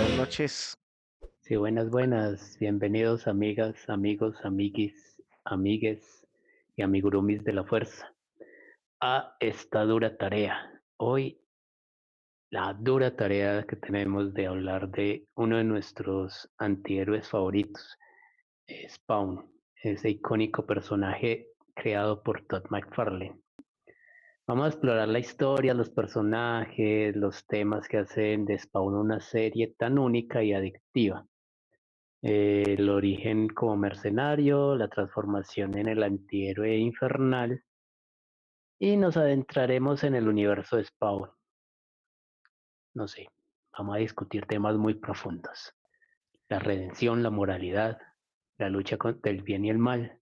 buenas noches. Sí, buenas, buenas. Bienvenidos, amigas, amigos, amigues y amigurumis de la fuerza a esta dura tarea. Hoy, la dura tarea que tenemos de hablar de uno de nuestros antihéroes favoritos, Spawn, ese icónico personaje creado por Todd McFarlane. Vamos a explorar la historia, los personajes, los temas que hacen de Spawn una serie tan única y adictiva. El origen como mercenario, la transformación en el antihéroe infernal y nos adentraremos en el universo de Spawn. No sé, vamos a discutir temas muy profundos. La redención, la moralidad, la lucha contra el bien y el mal.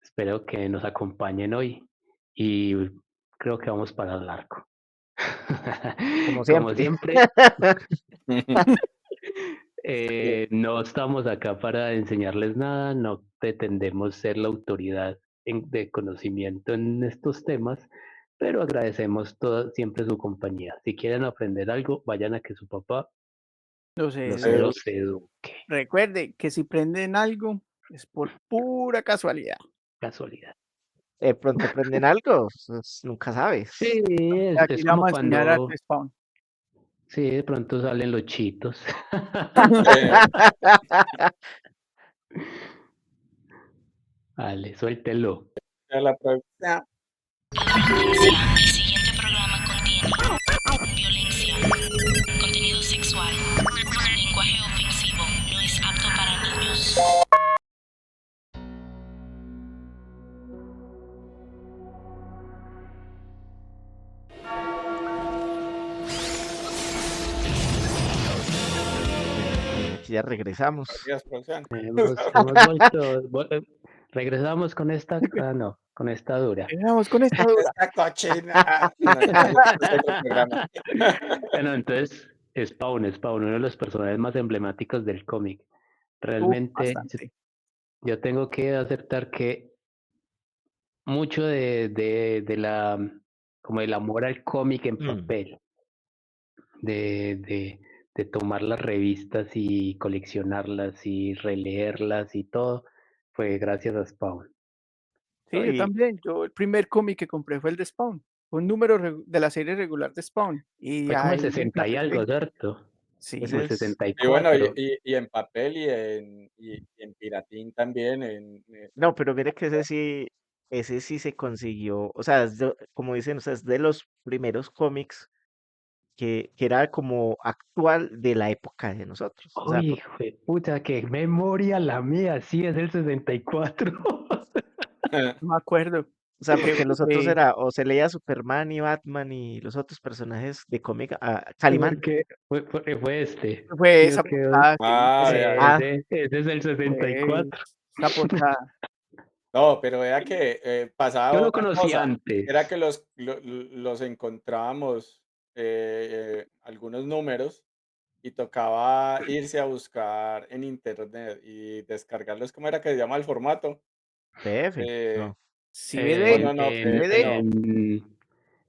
Espero que nos acompañen hoy y creo que vamos para largo. Como Como siempre. siempre, Sí. no estamos acá para enseñarles nada, no pretendemos ser la autoridad de conocimiento en estos temas, pero agradecemos siempre su compañía. Si quieren aprender algo, vayan a que su papá Los Eh, los eduque. eduque. Recuerde que si prenden algo es por pura casualidad. Casualidad. De pronto aprenden algo, nunca Sí, sabes. Aquí es le vamos como a enseñar a cuando, Spawn. sí, de pronto salen los chitos. Eh, Vale, suéltelo. a la producción. Advertencia, el siguiente programa contiene violencia, contenido sexual, lenguaje ofensivo, no es apto para niños. Aquí ya regresamos. Adiós, producción. Hemos vuelto, regresamos con esta, no, con esta dura. Vamos con esta dura. Esta cochina. No, es otro programa. Bueno, entonces, Spawn, uno de los personajes más emblemáticos del cómic. Realmente, Bastante. yo tengo que aceptar que mucho de la, como el amor al cómic en Mm, papel, de, de, de tomar las revistas y coleccionarlas y releerlas y todo, fue gracias a Spawn. Sí, yo y también. Yo el primer cómic que compré fue el de Spawn. Fue un número de la serie regular de Spawn. Y Fue como el ahí me 60 y encariñé. algo, ¿cierto? Como ese el Sí. es. sesenta y Y bueno, cuatro y en papel y en piratín también. No, pero mire que ese sí se consiguió, o sea, como dicen, o sea, es de los primeros cómics que era como actual de la época de nosotros. O sea, Uy, hijo de puta, qué memoria la mía, sí, es el 64. No me acuerdo. porque los otros Porque era, o se leía Superman y Batman y los otros personajes de cómic, Calimán. Porque fue este. fue Sí, esa ok, portada que vi. Ese, Ese ese, fue. ah, ese es el Fue 64. esa portada. No, pero vea que Yo pasaba lo una conocí cosa, antes. era que los encontrábamos algunos números y tocaba irse a buscar en internet y descargarlos. ¿Cómo era que se llama el formato? PF, Eh, no. no, CBD, no, no, PDF CBD. no.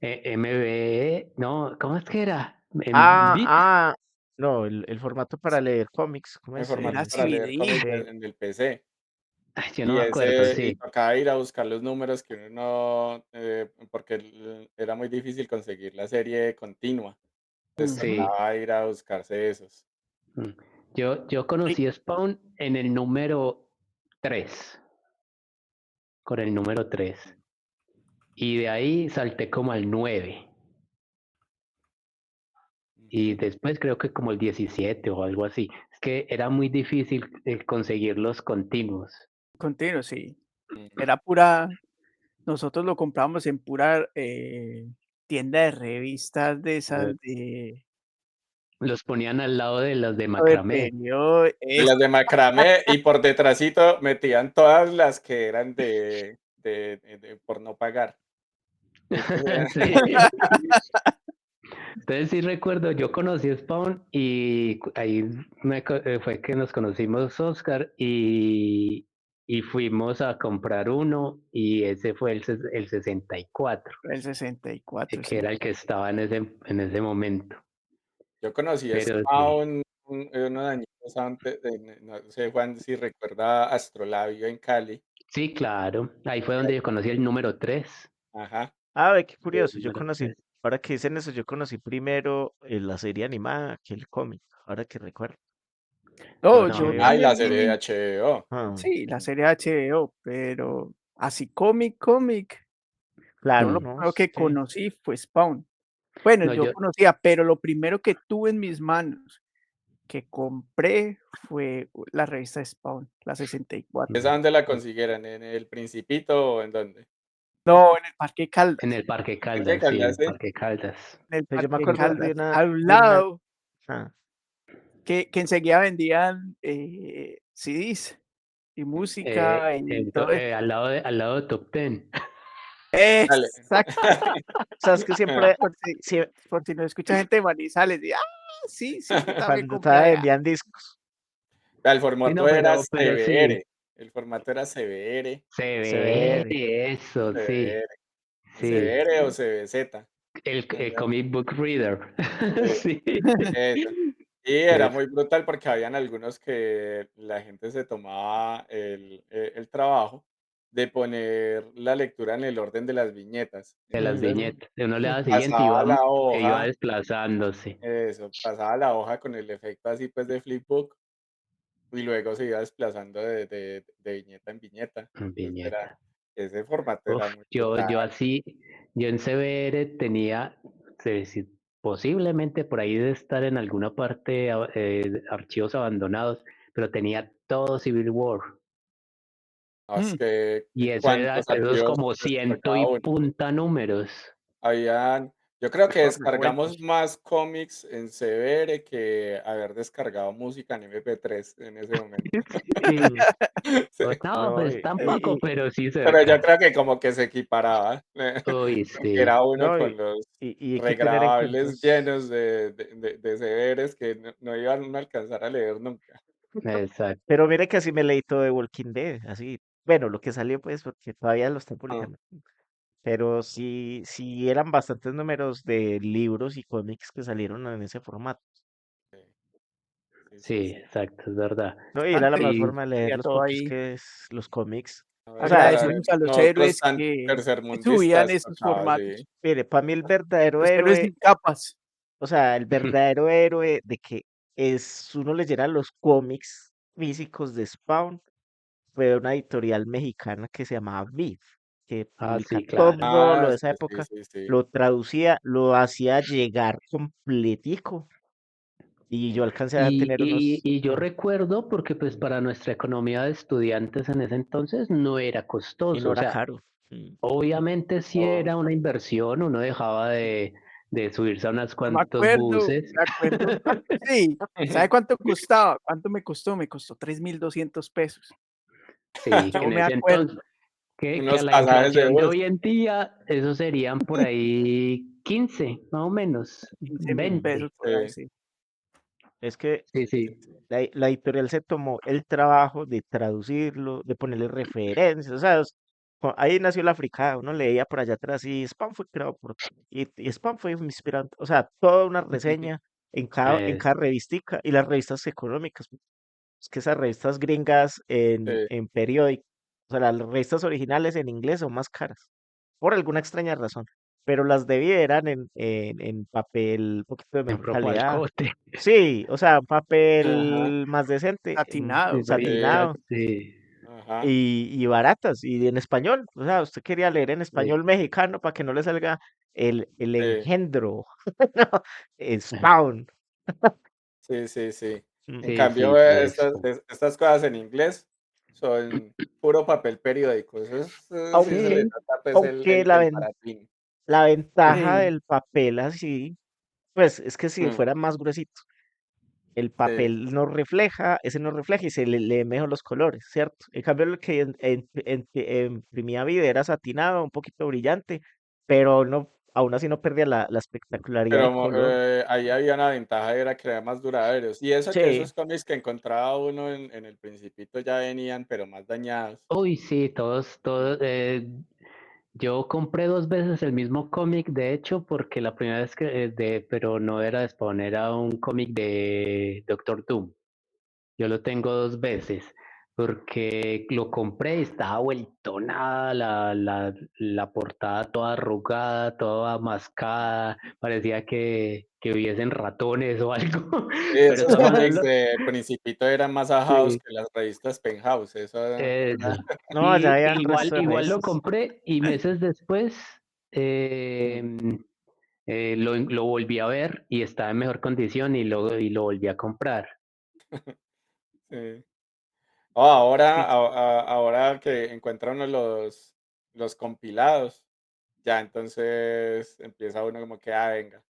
MB, no, ¿cómo es que era? ¿En Ah, bit? ah, no, el formato para leer cómics, ¿cómo El es? formato Era para leer CBD. cómics Eh, en el PC. Ay, yo no Y me acuerdo, ese, y sí. tocaba ir a buscar los números que uno no, porque era muy difícil conseguir la serie continua. Entonces Ujú. Sí. tocaba ir a buscarse esos. Mm. Yo Y conocí Spawn en el número 3, con el número 3. Y de ahí salté como al 9. Y Ujú. después creo que como el 17 o algo así. Es que era muy difícil conseguir los continuos. continuo, sí. Ujú. Era pura, nosotros lo compramos en pura tienda de revistas de Eh, esas de Los ponían al lado de las de o de macramé. periódico. De las de macramé y por detrásito metían todas las que eran por no pagar. Entonces, Sí. Entonces sí recuerdo, yo conocí Spawn y ahí fue que nos conocimos Oscar y fuimos a comprar uno y ese fue el 64, El 64, que sí. era el que estaba en ese momento. yo conocí Pero sí, Spawn unos añitos antes, no sé, Juan, si recuerda Astrolabio en Cali. Sí, claro. Ahí fue Era- donde yo conocí el número 3. Ajá. Ah, ve, qué El curioso. Yo número conocí, 3. ahora que dicen eso, yo conocí primero la serie animada que el cómic. Ahora que recuerdo. No, yo Porque, Ay, la también serie de vi, HBO. ah, sí, la serie HBO, pero así cómic, yo claro, lo ¿no? primero Es que que, conocí fue Spawn. Bueno, No, yo yo, conocía, pero lo primero que tuve en mis manos que compré fue la revista Spawn, la 64. ¿Esa dónde la consiguieron? ¿En el Principito o en dónde? No, en el Parque Caldas, en el Parque ¿En qué Caldas, sí, en Caldas, el sí? Parque Caldas. en el pues yo me Parque acuerdo Caldas, a un lado ah, que enseguida vendían CDs y música y todo eso. Al lado de Top Ten. Dale. Exacto, sabes que siempre, por si, sie- por si no escucha gente de Manizales, y, sí, sí, yo también cuando compré estaba allá. vendían discos, El Sí, formato no, era pero sí, CBR. El formato era CBR, CBR. eso, sí, CBR, sí. CBR o CBZ. El Entonces, comic book reader. sí, Sí, eso. Y era es muy brutal porque habían algunos que la gente se tomaba el trabajo de poner la lectura en el orden de las viñetas. de las Entonces, Ujú. viñetas. Uno le da siguiente y pasaba la iba hoja, desplazándose. eso, pasaba la hoja con el efecto así pues de flipbook y luego se iba desplazando de viñeta en viñeta. Entonces era, Viñeta. ese formato Uf, era muy yo, brutal. yo así, yo en CBR tenía, si posiblemente por ahí de estar en alguna parte, archivos abandonados, pero tenía todo Civil War. No, es Mm, que Y eso era, cuántos esos archivos como de ciento cada y uno. punta números. Habían, yo creo que Esos descargamos recuentos. más cómics en CBR que haber descargado música en MP3 en ese momento. Sí. Mm, Sí, No, no, pues tampoco, pero sí pero yo cerca. creo que como que se equiparaba, Uy, porque sí, era uno no, con los y hay que tener en cuenta, regrabables llenos de CDs que no iban a alcanzar a leer nunca. exacto. pero mire que así me leí todo de Walking Dead, así, bueno, lo que salió pues, porque todavía lo están Ah, publicando, pero sí, sí eran bastantes números de libros y cómics que salieron en ese formato, sí, sí, sí, Sí, sí. exacto, es verdad. ¿no? Y era la mejor Y forma de leer había los todo porque es ahí. que es los cómics, A o ver, sea, para Agradecemos a los nosotros héroes tan que subían tercermundistas esos tocaba, sí. formatos, mire, para mí el verdadero los héroes héroe, sin capas. o sea, el verdadero héroe de que es uno leyera los cómics físicos de Spawn fue una editorial mexicana que se llamaba Vid, que Ah, publica sí, claro. todo lo Ah, de esa sí, sí, época, sí, sí. lo traducía, lo hacía llegar completico y yo alcancé a Y, tener y, unos, y yo recuerdo porque pues para nuestra economía de estudiantes en ese entonces no era y no costoso, o era sea, caro. obviamente sí No, era una inversión, uno dejaba de subirse a unos cuantos buses. Me acuerdo. Sí, ¿sabe cuánto costaba? ¿Cuánto me costó? Me costó 3.200 pesos. Sí, que Yo en me ese acuerdo, entonces, que a unos la pasajes de inflación de bus. hoy en día, eso serían por ahí 15 más o menos, 15.000 Mm, pesos 20. por ahí, Sí, sí. Es que Sí, sí. la editorial se tomó el trabajo de traducirlo, de ponerle referencias, o sea, ahí nació la fricada, uno leía por allá atrás y Spam fue creado por, y Spam fue inspirante, o sea, toda una reseña en cada Eso. revistica y las revistas económicas, es que esas revistas gringas sí, en periódico, o sea, las revistas originales en inglés son más caras, por alguna extraña razón, pero las de Vida eran en papel un poquito de En mejor calidad. Propalcote. Sí, o sea, un ajá, papel más decente, Satinado. sí, satinado Sí. ajá, y baratas y en español. O sea, usted quería leer en Sí. español mexicano para que no le salga el sí, engendro, no, Spawn. sí, sí, sí. Mm, En Sí, cambio, sí, eso. estas cosas en inglés son puro papel periódico. Sí se le Aunque, Sí, nota pues aunque el paratín. la ventaja Sí, del papel así, pues es que si Mm, fuera más gruesito. El sí, papel no refleja, ese no refleja y se le lee mejor los colores, ¿cierto? En cambio, lo que imprimía video era satinado, un poquito brillante, pero no, aún así no perdía la espectacularidad pero del color. ahí había una ventaja, era que era más duraderos. Y eso que Sí, esos cómics que encontraba uno en el Principito ya venían, pero más dañados. uy, sí, todos, Mm, Yo compré 2 veces el mismo cómic, de hecho, porque la primera vez pero no era de Spawn, era un cómic de Doctor Doom. Yo lo tengo 2 veces, porque lo compré y estaba vuelto nada, la portada toda arrugada, toda mascada, parecía que hubiesen ratones o algo, Sí, pero esos estaba cómics hablando, de Principito eran más ajados sí, que las revistas Penthouse, eso eso. No, ya habían Igual, resto de igual lo revistas. compré y meses después em, lo volví a ver y estaba en mejor condición y lo volví a comprar. sí. Oh, ahora, Sí, ahora que encuentra uno los compilados, ya entonces empieza uno como que, venga,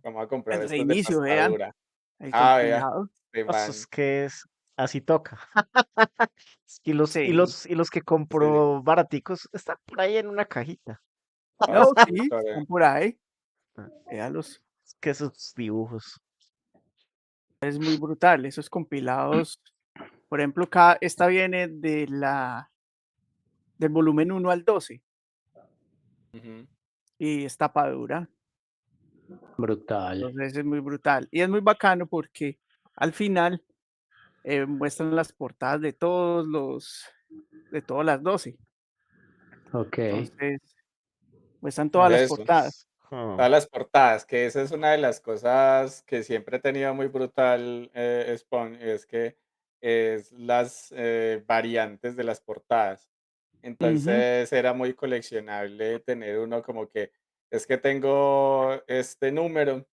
vamos a comprar El estos de reinicio, pasta vean, dura. el Vea, compilado. se pues es van, que es así toca. Y los, y Sí. los, y los que sí, compro baraticos están por ahí en una cajita. No, sí, sí, sobre- están por ahí. Ah, Véalos. es que esos dibujos. Es muy brutal. Esos compilados. Por ejemplo, cada, esta viene del volumen 1 al 12 ujú, y es tapa dura. Brutal. Entonces es muy brutal. Y es muy bacano porque al final muestran las portadas de todas las 12. Ok. Entonces muestran todas Ah, las eso. portadas. ah, Todas las portadas, que esa es una de las cosas que siempre he tenido muy brutal, Spawn, y es que es las variantes de las portadas. Ujú, Entonces era muy coleccionable tener uno como que es que tengo este número,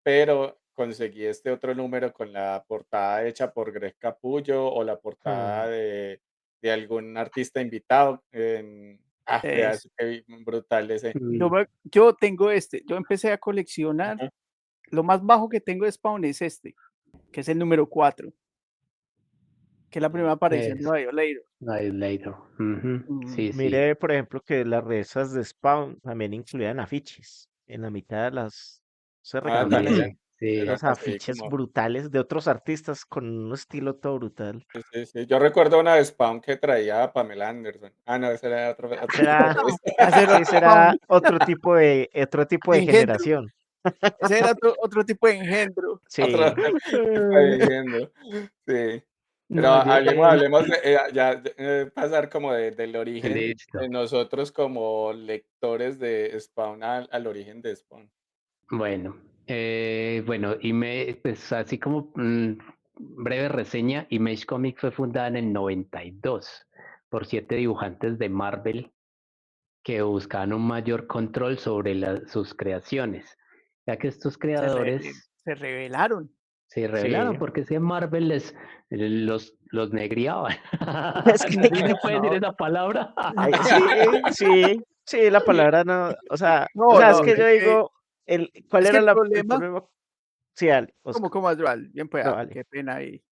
pero conseguí este otro número con la portada hecha por Greg Capullo o la portada ah. de algún artista invitado. Vea, eso. qué brutal ese. Mm, Yo tengo yo empecé a coleccionar, Ajá. lo más bajo que tengo de Spawn es este, que es el número 4, que es la primera aparición de es Violator. Later. Ujú. Mm, Sí, sí. Mire, por ejemplo, que las revistas de Spawn también incluían afiches. En la mitad de las se regalían También. También, sí. Era unos casi afiches como brutales de otros artistas con un estilo todo brutal. sí, sí, sí. Yo recuerdo una de Spawn que traía a Pamela Anderson. No, ese era otro tipo de Será, revista. ese era sí, otro Spawn, será otro tipo de engendro, generación. ese era otro tipo de engendro. Otro Sí, tipo de diciendo. Sí. Pero Más bien, hablemos de, pasar como del origen de listo. nosotros como lectores de Spawn al origen de Spawn. Bueno, pues así como breve reseña, Image Comics fue fundada en el 92 por 7 dibujantes de Marvel que buscaban un mayor control sobre sus creaciones, ya que estos creadores Se revelaron. se sí. revelaron porque si en Marvel los negriaban. Es que, ¿Sí se puede decir No, esa palabra? sí, sí, sí, la palabra no, o no, sea, es no, que yo digo, ¿cuál es que era el el problema, problema? Sí, dale, como, Oscar, como Adral, bien no, pueda, dale. qué pena ahí.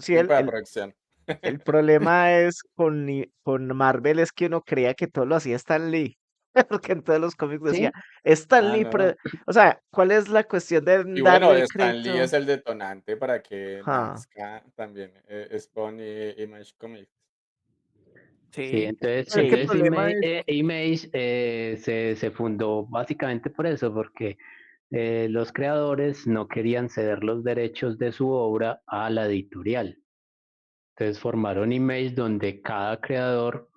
Sí, Tiempo de producción. el problema es con Marvel es que uno creía que todo lo hacía Stan Lee, porque en todos los cómics decía Sí, Stan Ah, Lee, no. o sea, ¿cuál es la cuestión de Y bueno, darle el Stan Lee es crédito? el detonante para que Ja, nazca también Spawn y Image Comics. sí, Sí, entonces, pero es que el entonces problema es, Image se fundó básicamente por eso, porque los creadores no querían ceder los derechos de su obra a la editorial. Entonces formaron Image donde cada creador,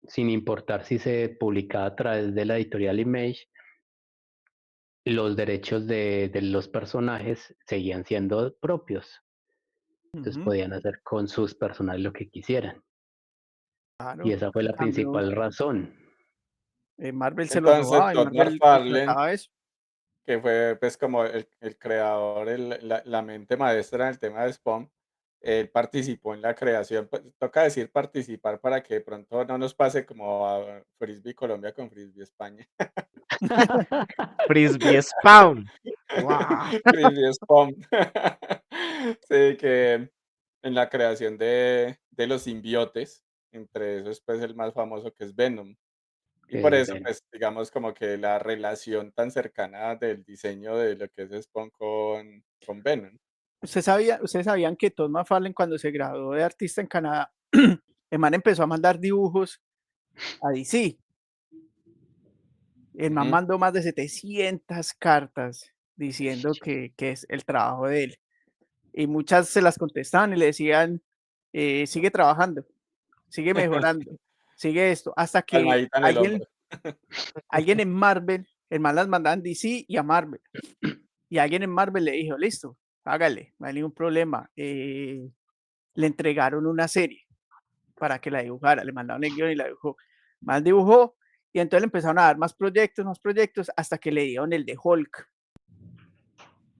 sin importar si se publicaba a través de la editorial Image, los derechos de los personajes seguían siendo propios. Entonces ujú, podían hacer con sus personajes lo que quisieran. Y claro, esa fue en la cambio, principal razón. Marvel se lo Entonces, robaba y Todd Marvel McFarlane, trataba eso. que fue pues como el creador, la mente maestra en el tema de Spawn, él participó en la creación. Pues, toca decir participar para que de pronto no nos pase como a Frisbee Colombia con Frisbee España. Frisbee Spawn. ¡Wow! Frisbee Spawn. Sí, que en la creación de los simbiotes, entre esos pues el más famoso que es Venom. Y Que por es eso, Ben. pues, digamos como que la relación tan cercana del diseño de lo que es Spawn con Venom. Ustedes sabían que Todd McFarlane cuando se graduó de artista en Canadá, el man empezó a mandar dibujos a DC El man Ujú. mandó más de 700 cartas diciendo que es el trabajo de él. Y muchas se las contestaban y le decían, sigue trabajando, sigue mejorando, sigue esto, hasta que Palmadita en el hombro. alguien en Marvel, el man las mandaba en DC y a Marvel, y alguien en Marvel le dijo, listo, hágale, no hay ningún problema. Le entregaron una serie para que la dibujara, le mandaron el guión y la dibujó. Mal dibujó y entonces le empezaron a dar más proyectos, hasta que le dieron el de Hulk.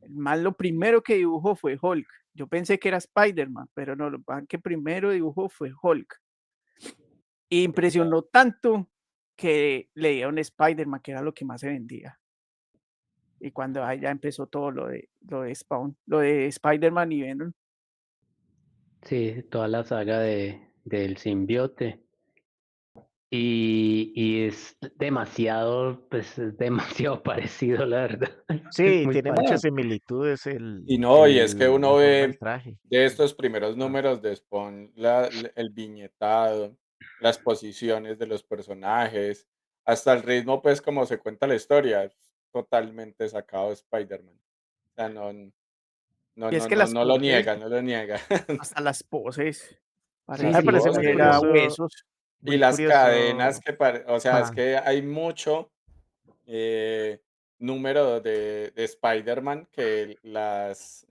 El man lo primero que dibujó fue Hulk. Yo pensé que era Spider-Man, pero no, lo que primero dibujó fue Hulk. Y impresionó tanto que le dieron Spider-Man, que era lo que más se vendía. Y cuando ahí ya empezó todo lo de Spawn, lo de Spider-Man y Venom. Sí, toda la saga del simbiote. Y es demasiado, pues es demasiado parecido, la verdad. Es Sí, muy tiene parecido. muchas similitudes Y no, y es que uno la forma del ve traje. de estos primeros números de Spawn el viñetado, las posiciones de los personajes, hasta el ritmo, pues como se cuenta la historia, es totalmente sacado de Spider-Man. O sea, Y es que las no lo poses, niega, no lo niega. hasta las poses, Sí, A mí me Las sí, parece por muy pareciera poses curioso, huesos. y muy las cadenas curioso. o sea, es Ah, que hay mucho eh, número de Spider-Man que las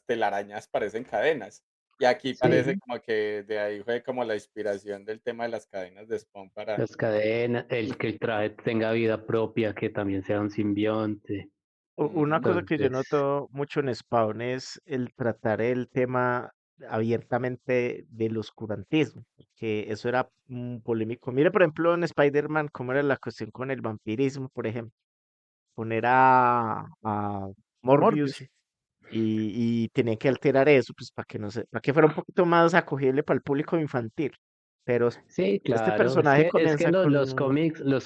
telarañas parecen cadenas. Y aquí parece sí, como que de ahí fue como la inspiración del tema de las cadenas de Spawn para. las cadenas, el que el traje tenga vida propia, que también sea un simbionte. Una Ujú, cosa que yo Entonces, noto mucho en Spawn es el tratar el tema abiertamente del oscurantismo, que eso era polémico. Mire, por ejemplo, en Spider-Man, cómo era la cuestión con el vampirismo, por ejemplo. Poner a A Morbius Morbius. y tenían que alterar eso, pues para que no se, para que fuera un poquito más acogible para el público infantil. Pero sí, este claro, personaje es que comienza con... los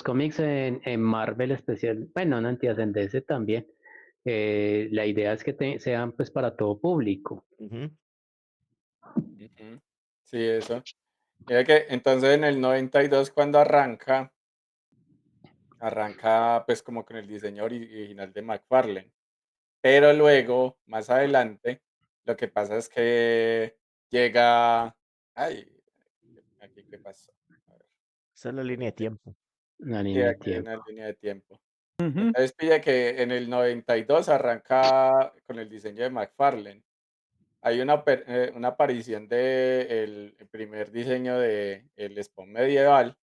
cómics en Marvel especial, bueno, no entiendes, en DC también, la idea es que sean pues para todo público. Ujú. ujú. Sí, eso. Mira que entonces en el 92 cuando arranca pues como con el diseño original de McFarlane. Pero luego, más adelante, lo que pasa es que llega. Ay, aquí qué pasó. A ver, Esa es la línea de espérate. tiempo. Una Sí, línea de aquí hay una tiempo. línea de tiempo. Ujú. Entonces pilla que en el 92 arranca con el diseño de McFarlane. Hay una aparición de el primer diseño de el Spawn medieval.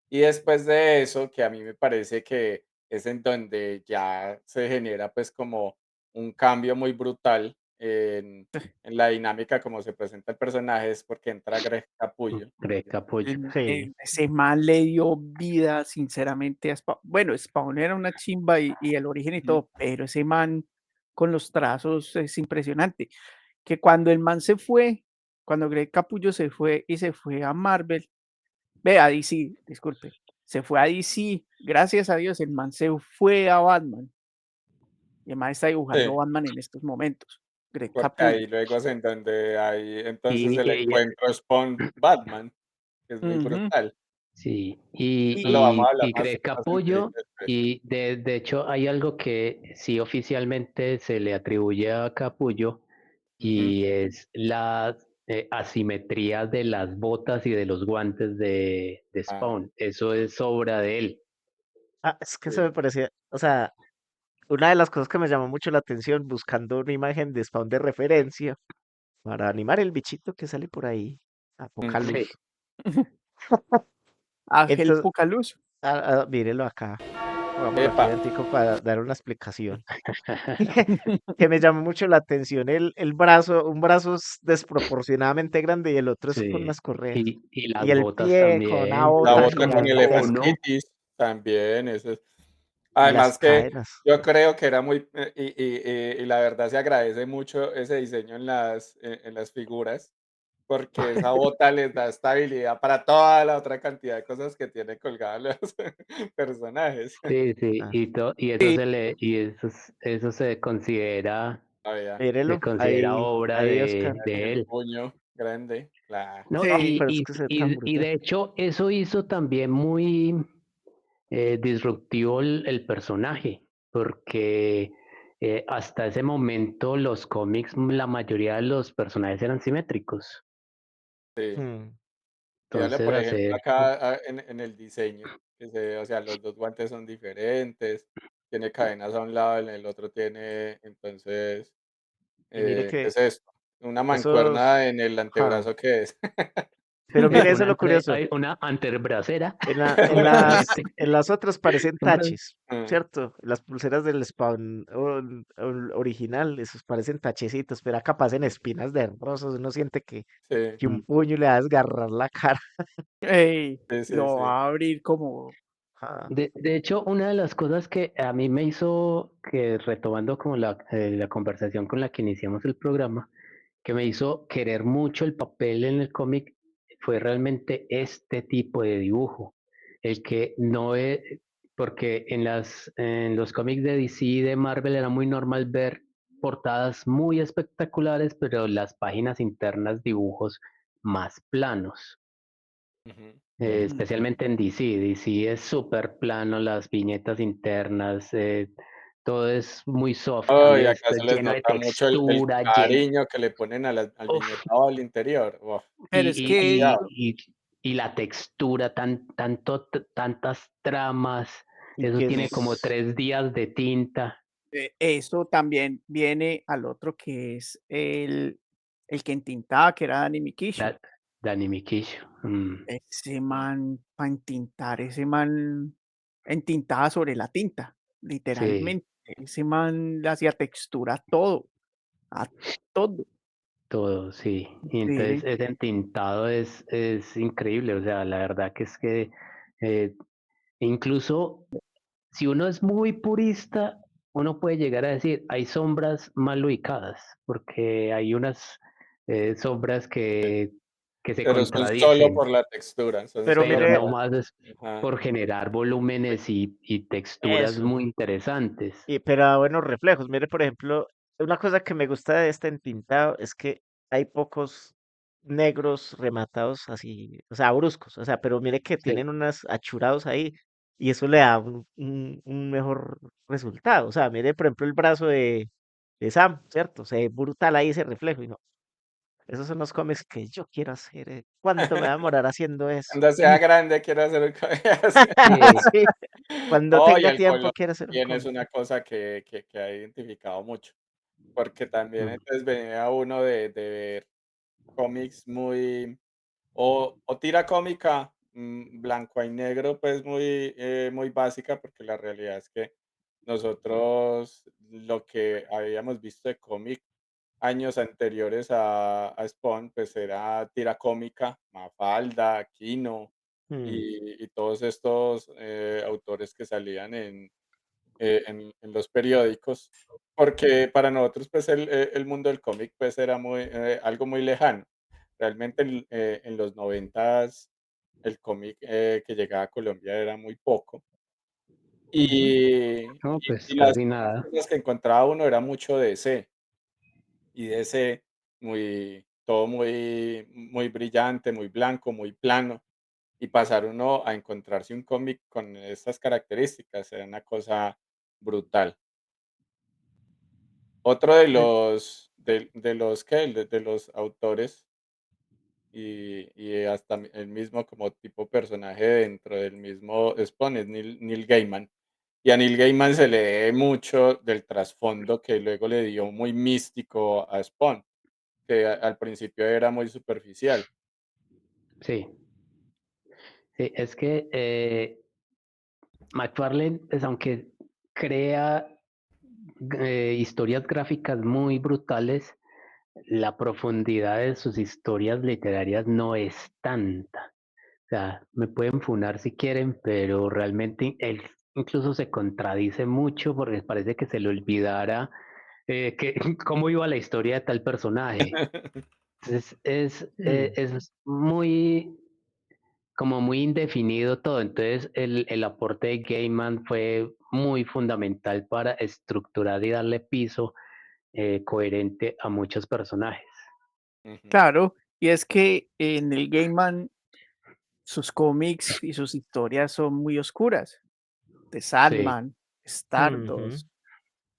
Y después de eso, que a mí me parece que es en donde ya se genera pues como un cambio muy brutal en la dinámica como se presenta el personaje, es porque entra Greg Capullo. Greg Capullo. Sí. Ese man le dio vida, sinceramente, a Spawn. Bueno, Spawn era una chimba y el origen y Ujú. todo, pero ese man con los trazos es impresionante. Que cuando el man se fue, cuando Greg Capullo se fue y se fue a Marvel, ve a DC, disculpe, se fue a DC, gracias a Dios, el man se fue a Batman. Y el man está dibujando Sí, Batman en estos momentos. Greg porque Capullo. ahí luego es en donde hay entonces Y, el y- encuentro Spawn-Batman, que es muy Ujú. brutal. sí, Y Eso lo vamos a hablar y Greg más enterito Capullo, después. y de hecho hay algo que sí oficialmente se le atribuye a Capullo, Ujú. y es la asimetría de las botas y de los guantes de Ah, Spawn. Eso es obra de él. Ah, es que eso sí. me parecía, o sea, una de las cosas que me llamó mucho la atención buscando una imagen de Spawn de referencia para animar el bichito que sale por ahí, a poca Ujú. Sí, luz. Ángel Entonces, Pucaluz. mírelo acá. Vámonos aquí Epa. un para dar una explicación. Que me llamó mucho la atención el brazo, un brazo es desproporcionadamente grande y el otro es con sí. unas correas. Y Y las el botas pie con una también, La bota unas bota con como el gigantesca cono. F-Cities también, eso es. y las Además que cadenas. yo creo que era muy y la verdad se agradece mucho ese diseño en las figuras, porque esa bota les da estabilidad para toda la otra cantidad de cosas que tienen colgadas los personajes. Sí, sí, Ah, y eso se le, y eso, eso Todavía, se mírelo, considera ahí, obra ahí Oscar. de el él. puño grande, claro. No, Ah, pero es que se ve tan y brutal. de hecho eso hizo también muy, disruptivo el personaje, porque hasta ese momento los cómics, la mayoría de los personajes eran simétricos. Sí. Mm. Fíjale, Entonces por ejemplo, hacer, acá en el diseño, o sea, los dos guantes son diferentes, tiene cadenas a un lado, en el otro tiene, entonces, Y mire ¿qué que es esto? Una esos, mancuerna en el ja, antebrazo, ¿qué es? pero mire eso es lo curioso. hay una antebracera, En las otras parecen un bra- taches, Mm, ¿cierto? Las pulseras del Spawn original, esos parecen tachecitos, pero acá parecen espinas de rosas. Uno siente sí, que un mm, puño le va a desgarrar la cara. Ey, sí, sí, lo sí. va a abrir como... Ja, de hecho, una de las cosas que a mí me hizo, que retomando como la conversación con la que iniciamos el programa, que me hizo querer mucho el papel en el cómic fue realmente este tipo de dibujo. El que no es, porque en los cómics de DC y de Marvel era muy normal ver portadas muy espectaculares, pero las páginas internas dibujos más planos. Ujú. Mm. Especialmente en DC. DC es súper plano, las viñetas internas, todo es muy soft, Oh, y es acá se les lleno de nota mucho el textura, cariño que le ponen al uf, viñetado al interior. Uf, Pero es que demasiado. y la textura, tantas tramas, y eso que tiene como es 3 días de tinta. eso también viene al otro que es el que entintaba, que era Danny Mikishu. Da- Danny Mikishu. Ese man, para entintar, ese man entintaba sobre la tinta, Sí, literalmente. Ese man le hacía textura a todo. todo, sí. Y entonces Sí, ese entintado es increíble, o sea, la verdad que es que eh, incluso si uno es muy purista, uno puede llegar a decir, hay sombras mal ubicadas, porque hay unas sombras que se Pero son solo contradicen, por la textura, son pero solo pero mire no para... más es Ajá. por generar volúmenes y texturas eso. muy interesantes. Pero a buenos reflejos. Mire, por ejemplo, una cosa que me gusta de este entintado es que hay pocos negros rematados así, o sea, bruscos, o sea, pero mire que Sí, tienen unos achurados ahí y eso le da un mejor resultado. O sea, mire, por ejemplo, el brazo de Sam, ¿cierto? Se ve brutal ahí ese reflejo y no. Esos son los cómics que yo quiero hacer. ¿Cuánto me va a demorar haciendo eso? Cuando sea grande quiero hacer un así. sí, Sí, cuando No, y tenga el tiempo color quiero hacer un también es cómic. una cosa que ha identificado mucho, porque también mm, entonces venía uno de ver cómics muy o tira cómica, blanco y negro, pues muy básica, porque la realidad es que nosotros lo que habíamos visto de cómic años anteriores a Spawn, pues era tira cómica, Mafalda, Kino Mm, y todos estos autores que salían en los periódicos, porque para nosotros pues el mundo del cómic pues era algo muy lejano. Realmente en los noventas el cómic que llegaba a Colombia era muy poco ujú. no, y pues las casi pocas nada. cosas que encontraba uno era mucho DC. Y de ese todo muy brillante, muy blanco, muy plano, y pasar uno a encontrarse un cómic con estas características, era una cosa brutal. Otro de los, ¿qué? De los autores y hasta el mismo como tipo personaje dentro del mismo Spawn es Neil Gaiman. Y a Neil Gaiman se le debe mucho del trasfondo que luego le dio muy místico a Spawn, que al principio era muy superficial. Sí, sí, es que McFarlane, pues aunque crea historias gráficas muy brutales, la profundidad de sus historias literarias no es tanta. O sea, me pueden funar si quieren, pero realmente él incluso se contradice mucho porque parece que se le olvidara cómo iba la historia de tal personaje. Entonces mm. es muy, como muy indefinido todo. Entonces el aporte de Gaiman fue muy fundamental para estructurar y darle piso coherente a muchos personajes. Ujú. Claro, y es que en el Game Man sus cómics y sus historias son muy oscuras. The Sandman, Ujú. Stardust,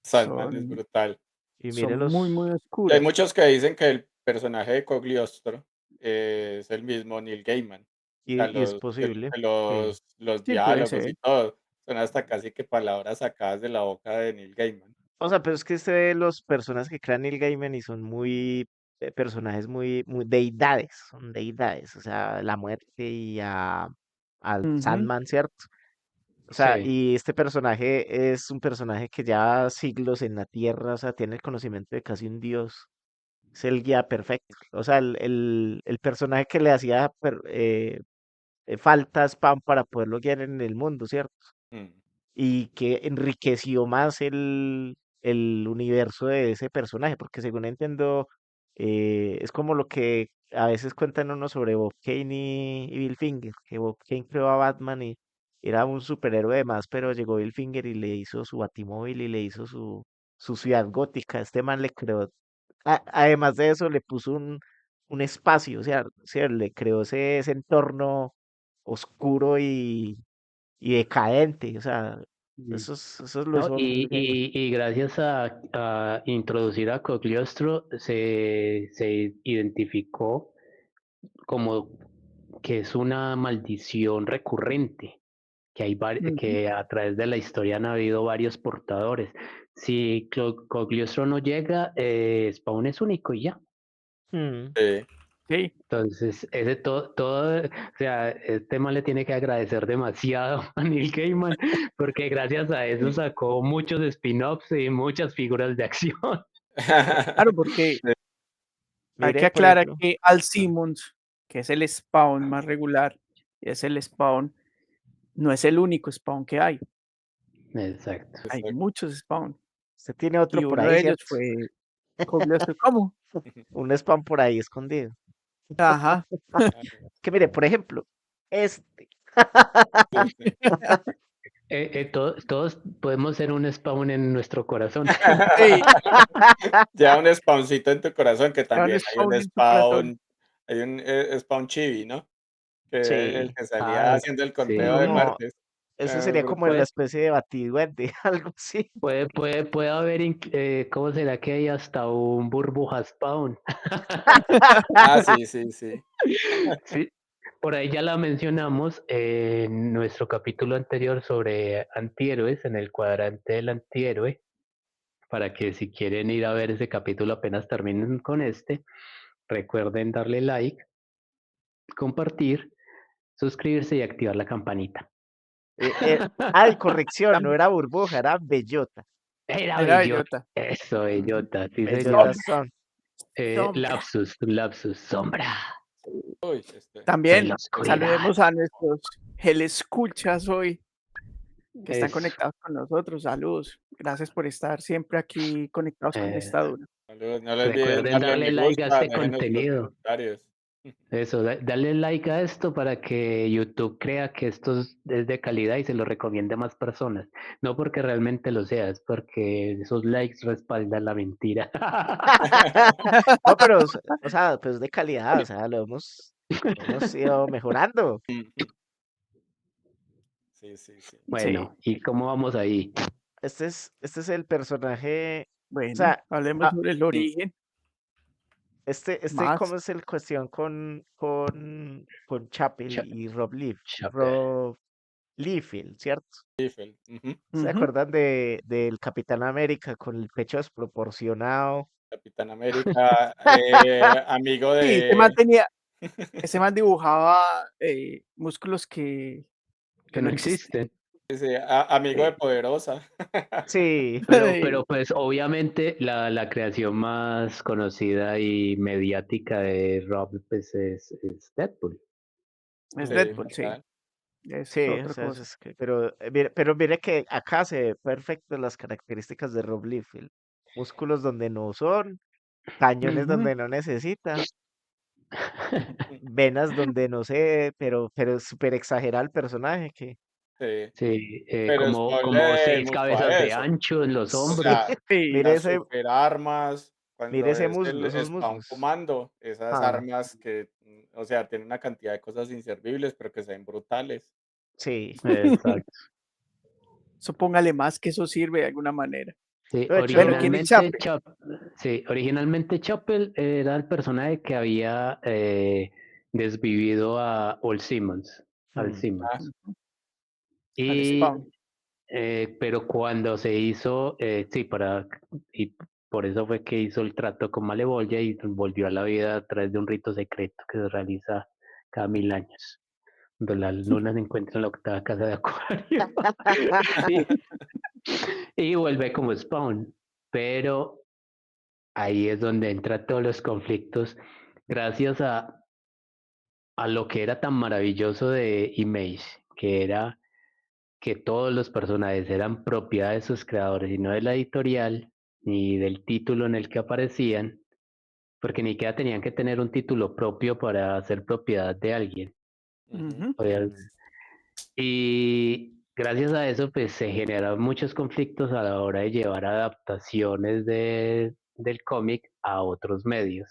Sandman es son, brutal. Y mire son muy, muy los, Y hay oscuras. muchos que dicen que el personaje de Cogliostro es el mismo Neil Gaiman. O sea, y es posible, sí. los Sí, puede diálogos y ser. todo son hasta casi que palabras sacadas de la boca de Neil Gaiman. O sea, pero es que usted ve los personajes que crean Neil Gaiman y son muy personajes muy deidades, son deidades, o sea, la muerte y al Ujú. Sandman, ¿cierto? O sea, Sí, y este personaje es un personaje que ya siglos en la Tierra, o sea, tiene el conocimiento de casi un dios, es el guía perfecto. O sea, el personaje que le hacía falta spam para poderlo guiar en el mundo, ¿cierto? Mm. Y que enriqueció más el universo de ese personaje, porque según entiendo, es como lo que a veces cuentan uno sobre Bob Kane y Bill Finger, que Bob Kane creó a Batman y era un superhéroe de más, pero llegó Bill Finger y le hizo su batimóvil y le hizo su ciudad gótica. Este man le creó, además de eso, le puso un espacio, o sea, le creó ese entorno oscuro y decadente, o sea, mm, eso lo ¿no? hizo Neil Gaiman. Y gracias a introducir a Cogliostro se identificó como que es una maldición recurrente, que Ujú. que a través de la historia han habido varios portadores. Si Cogliostro no llega, Spawn es único y ya. Mm. Sí. Sí. Entonces, ese o sea, este man le tiene que agradecer demasiado a Neil Gaiman, porque gracias a eso sacó muchos spin-offs y muchas figuras de acción. Claro, porque hay que Mire, por aclarar ejemplo, que Al ah, Simmons, que es el Spawn más regular, y es el Spawn, no es el único Spawn que hay. Exacto. Hay Exacto. muchos Spawn. usted tiene otro Y por uno ahí, de ellos ¿cierto? fue Cogliostro. ¿Cómo? Un spam por ahí escondido. Ajá. Que mire, por ejemplo, este. Sí, sí. Todos podemos ser un Spawn en nuestro corazón. Sí, Ya un spawncito en tu corazón, que ya un también hay un Spawn en tu corazón. spawn, hay un spawn chibi, ¿no? Que el Sí, que salía Ah, haciendo el conteo de sí. no, muertes. eso sería como la Puede, especie de batiduende, algo así. puede haber, ¿cómo será que hay hasta un burbuja Spawn? Ah, sí, sí, sí. Sí, por ahí ya la mencionamos en nuestro capítulo anterior sobre antihéroes, en el cuadrante del antihéroe, para que si quieren ir a ver ese capítulo apenas terminen con este, recuerden darle like, compartir, suscribirse y activar la campanita. Eh, eh, Ay, corrección, no También era burbuja, era bellota. Era era bellota, bellota. eso, Ujú. bellota, sí señor. Bellotas Sombra, son. sombra. Lapsus, sombra Uy, en la También oscuridad. saludemos a nuestros escuchas hoy que están Eso, conectados con nosotros. Saludos. Gracias por estar siempre aquí conectados con eh, esta dura. saludos. No le olviden recuerden darle darle me like a gusta, este déjenos los contenido. comentarios. Eso, dale like a esto para que YouTube crea que esto es de calidad y se lo recomiende a más personas. No porque realmente lo sea, es porque esos likes respaldan la mentira. No, pero, o sea, pues de calidad, o sea, lo hemos ido mejorando. Ujú. Sí, sí, sí. Sí, Bueno, ¿y cómo vamos ahí? Este es el personaje, o bueno, sea, hablemos ah, sobre el Mm. origen ¿cómo más. es el cuestión con Chapel Cha- y Chape. Rob Liefeld, ¿cierto? Eiffel, ujú. ¿Se Ujú. acuerdan del Capitán América con el pecho desproporcionado? Capitán América, amigo Sí, ese man de tenía, ese man dibujaba músculos que Que no no existen. existen. sí, amigo de Sí, Poderosa. sí, Pero pues obviamente la creación más conocida y mediática de Rob pues, es Deadpool. Es Sí, Deadpool, sí. total. Eso es sí, o otra sea, cosa. pero mire que acá se ve perfecto las características de Rob Liefeld. Músculos donde no son, cañones Ujú. donde no necesita, venas donde no sé, pero súper exagera el personaje que Sí, Sí, pero es como ponle seis mucho a cabezas de eso. ancho en los O hombros. sea, Sí, mire las ese, super armas, mire cuando ese es muslo, el esos Spawn muslos. Comando, esas Ah, armas que, o sea, tienen una cantidad de cosas inservibles, pero que se ven brutales. sí. Exacto. Eso póngale más que eso sirve de alguna manera. Sí, De hecho, Bueno, ¿quién es originalmente Chapel era el personaje que había desvivido a Al Simmons. Al mm, Simmons. Ah, Ujú. Al Y, Spawn. pero cuando se hizo, y por eso fue que hizo el trato con Malevolia y volvió a la vida a través de un rito secreto que se realiza cada 1000 años, donde la luna se encuentra en la octava casa de Acuario y, y vuelve como Spawn. Pero ahí es donde entran todos los conflictos, gracias a lo que era tan maravilloso de Image, que era que todos los personajes eran propiedad de sus creadores y no de la editorial ni del título en el que aparecían, porque ni siquiera tenían que tener un título propio para ser propiedad de alguien. ujú. Ujú. mm, Y gracias a eso, pues se generaron muchos conflictos a la hora de llevar adaptaciones del cómic a otros medios.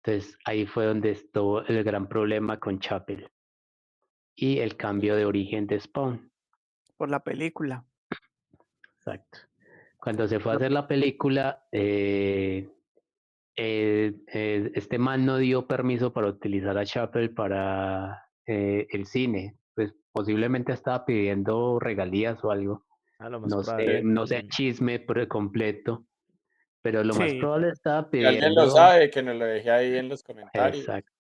Entonces ahí fue donde estuvo el gran problema con Chapel y el cambio de origen de Spawn. Por la película. Exacto. Cuando se fue a hacer la película, este man no dio permiso para utilizar a Chapel para el cine. Pues posiblemente estaba pidiendo regalías o algo. a lo más No probable. sé, Sí. no sé chisme por completo, pero lo más Sí. probable estaba Si alguien lo pidiendo. sabe, que nos lo deje ahí en los comentarios. Exacto.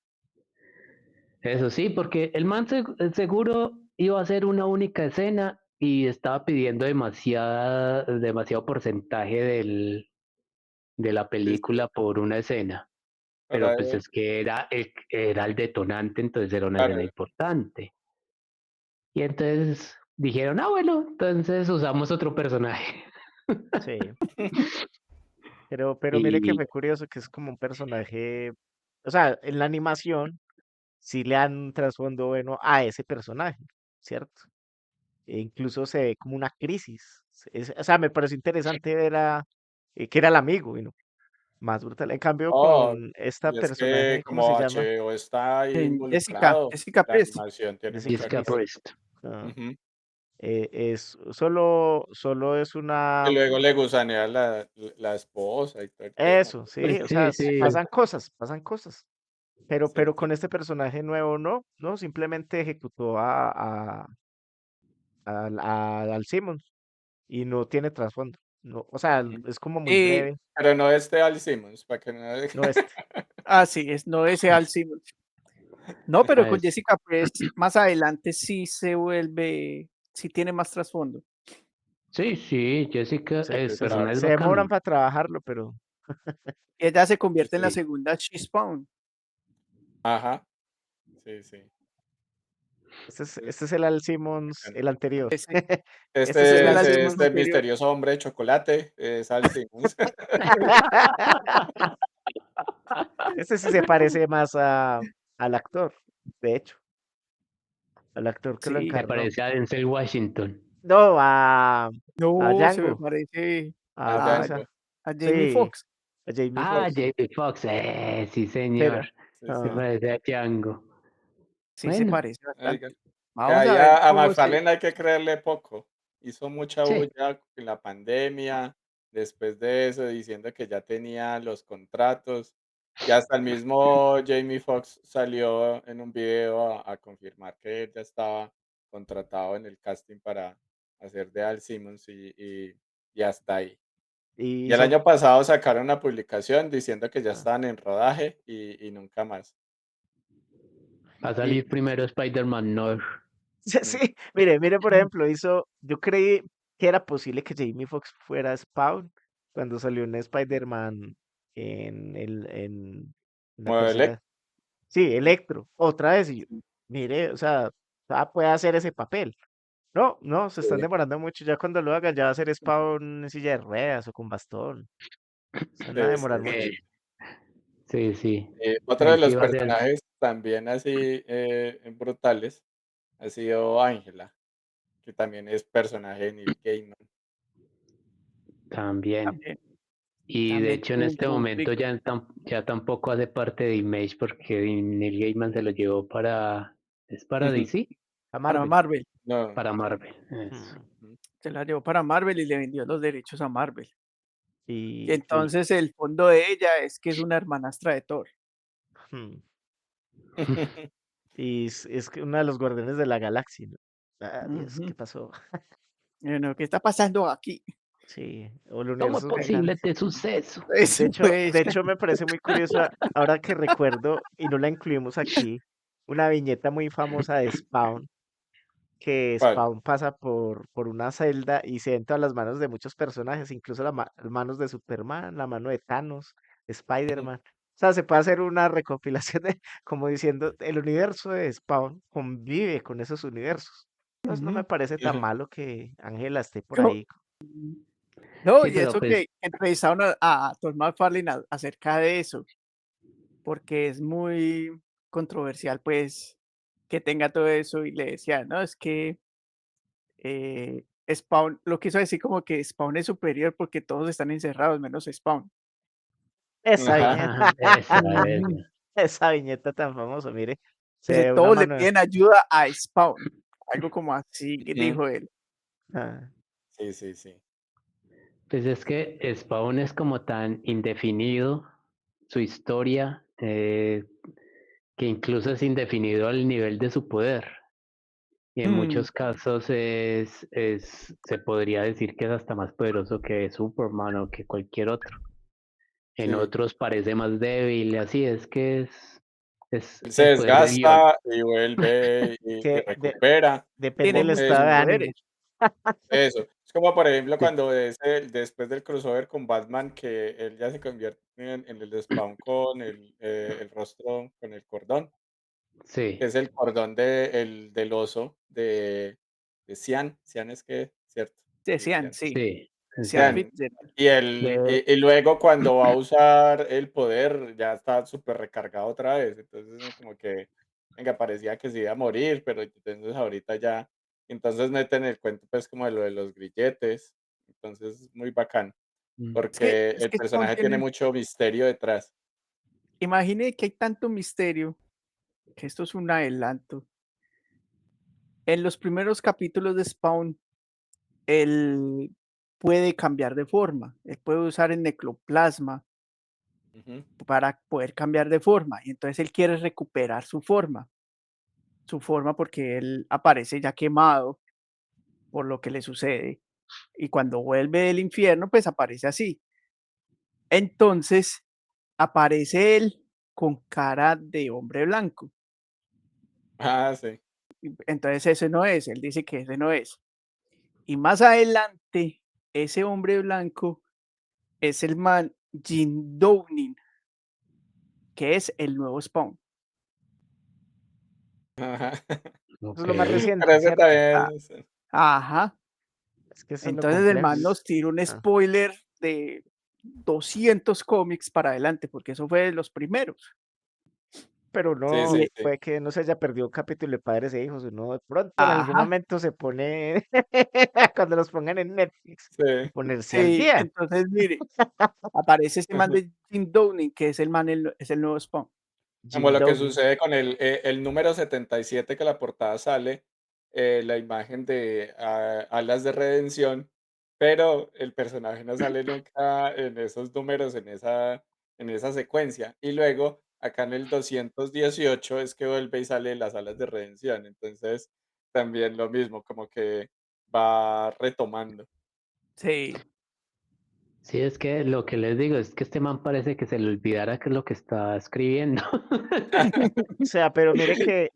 Eso sí, porque el man seguro iba a hacer una única escena y estaba pidiendo demasiado porcentaje de la Sí, sí. película por una escena. Pero Para, pues es que era el detonante, entonces era una escena claro, importante. Y entonces dijeron, bueno, entonces usamos otro personaje. Sí, pero mire que Y fue curioso que es como un personaje, o sea, en la animación sí le dan un trasfondo bueno a ese personaje, ¿cierto? E incluso se ve como una crisis. O sea, me pareció interesante ver que era el amigo, y no, más brutal. En cambio, oh, con esta y es que personaje, ¿cómo se como llama? HBO está ahí Jessica, involucrado, Jessica la Priest. animación tiene Jessica mucha Jessica Priest. calidad. Priest. Ah, Ujú. solo es Que una, luego le gusanea la esposa y todo el tema. eso, sí, o sea, Sí, sí. pasan cosas. Pero Sí. con este personaje nuevo no, simplemente ejecutó al Simmons y no tiene trasfondo. No, o sea, Ujú. es como muy Y, breve, Pero no este Al Simmons, para que no. no este. sí, no ese Al Simmons. No, pero Ah, con Jessica Priest más adelante sí se vuelve, sí tiene más trasfondo. sí, Jessica, Se, el Sí, se, personaje claro. es se demoran bacano. para trabajarlo, pero Ella se Sí, convierte en la sí. segunda She-Spawn. Ajá. Sí, sí. este Es es el Al Simmons, bacano. el anterior. Ese, Este ese es es el el Al Al Este, Simmons Simmons. este anterior. misterioso hombre de chocolate es Al Simmons. Este sí se parece más al actor, de hecho, al actor que lo Sí. Se encarnó. parece a Denzel Washington. No, a No, se me Django, parece A ¿cómo a, se llama? Django. a Jamie Sí, Foxx. a Jamie Ah, Foxx. Jamie Foxx, sí, Pero, señor. Sí, Se sí. ah, parece a Django. Sí, se Bueno, parece Oiga. bastante. Que Vamos ahí a ver a cómo se. McFarlane hay que creerle poco. Hizo mucha sí, bulla en la pandemia, después de eso, diciendo que ya tenía los contratos. Y hasta el mismo Jamie Foxx salió en un video a confirmar que él ya estaba contratado en el casting para hacer de Al Simmons y hasta ahí. y Y el hizo, año pasado sacaron una publicación diciendo que ya ah, estaban en rodaje y nunca más. va a y salir primero Spider-Man no. Mm. sí, mire, por ejemplo, yo creí que era posible que Jamie Foxx fuera Spawn cuando salió en Spider-Man en la Como tercera. Sí, Electro, otra vez, y yo, mire, o sea, puede hacer ese papel. No, se están demorando mucho, ya cuando lo hagan ya va a ser Spawn en silla de ruedas o con bastón. Se van a Sí, demorar sí, mucho. Eh, sí, sí. Otro de Ahí los sí va a ser personajes también así brutales ha sido Ángela, que también es personaje de Neil Gaiman. también. También, Y de también hecho en tuvo un este momento conflicto ya tampoco hace parte de Image porque Neil Gaiman se lo llevó ¿es para DC? A para Marvel. Marvel. No, Para Marvel. Eso. Mm. Se la llevó para Marvel y le vendió los derechos a Marvel. Y Y, y, entonces el fondo de ella es que es una hermanastra de Thor. hmm, y es que uno de los guardianes de la galaxia, ¿no? Ah, Dios, ¿qué Ujú. pasó? Bueno, ¿qué está pasando aquí? Sí, o el ¿Cómo universo es es muy grande. posible este suceso? Eso De pues. hecho me parece muy curioso ahora que recuerdo, y no la incluimos aquí, una viñeta muy famosa de Spawn, que ¿Cuál? Spawn pasa por una celda y se entra a las manos de muchos personajes, incluso las manos de Superman, la mano de Thanos, Ujú, Spider-Man. O sea, se puede hacer una recopilación de, como diciendo, el universo de Spawn convive con esos universos. Entonces no me Ujú. parece tan ujú. malo que Ángela esté por No, ahí. no, Sí, y pero eso pues, que entrevistaron a Todd McFarlane acerca de eso, porque es muy controversial, pues, que tenga todo eso y le decía, no, es que Spawn, lo quiso decir como que Spawn es superior porque todos están encerrados, menos Spawn. Esa Ajá. viñeta, Ujú. esa viñeta tan famosa, mire, se Dice, ve una todos le mano. piden ayuda a Spawn. Algo como así que Ujú. dijo él. Ah, Sí, sí, sí. pues es que Spawn es como tan indefinido, su historia, que incluso es indefinido al nivel de su poder. Y en Mm, muchos casos se podría decir que es hasta más poderoso que Superman o que cualquier otro. En Sí. otros parece más débil, así es que es Él se el poder de Dios. desgasta y vuelve y que recupera. depende tiene del muchos estado Es de ánimo. poderes. eso. Es como, por ejemplo, Sí, cuando después del crossover con Batman, que él ya se convierte en el de Spawn con el rostro, con el cordón, que sí, es el cordón del oso de Cian. Cian es que, ¿cierto? Sí, Decían, Cian. sí, sí, decían exacto. Sean, Fitzgerald. De- y luego cuando va a usar el poder ya está súper recargado otra vez, entonces es como que, venga, parecía que se iba a morir, pero entonces ahorita ya, entonces meten el cuento pues como de lo de los grilletes, entonces muy bacán, mm, porque Es el que Spawn personaje tiene tiene, mucho misterio detrás. imagine que hay tanto misterio, que esto es un adelanto. En los primeros capítulos de Spawn, él puede cambiar de forma. Él puede usar el necroplasma Ujú, para poder cambiar de forma. Y entonces él quiere recuperar su forma porque él aparece ya quemado por lo que le sucede. Y cuando vuelve del infierno, pues aparece así. Entonces aparece él con cara de hombre blanco. ah, sí. Entonces ese no es, él dice que ese no es. Y más adelante, ese hombre blanco es el man Jim Downing, que es el nuevo Spawn. Ajá. Eso es ok. lo más Pero reciente, ese ¿cierto? también Ah, ajá. Es que eso es lo Entonces el complejo. man nos tira un Ah, spoiler de 200 cómics para adelante, porque eso fue de los primeros. pero sí, no, Y, sí, sí, puede que no se haya perdido un capítulo de Padres e Hijos, uno de pronto en algún ajá, momento se pone, cuando los pongan en Netflix, sí. ponerse al sí, día. entonces mire, aparece ese man de Jim Downing, que es el man, es el nuevo Spawn. Como Jim lo que Downing. sucede con el número 77 que la portada sale, la imagen de Alas de Redención, pero el personaje no sale nunca en esos números, en esa secuencia. Y luego, acá en el 218 es que vuelve y sale las Alas de Redención. Entonces, también lo mismo, como que va retomando. Sí, Sí, es que lo que les digo es que este man parece que se le olvidara qué es lo que está escribiendo. O sea, pero mire que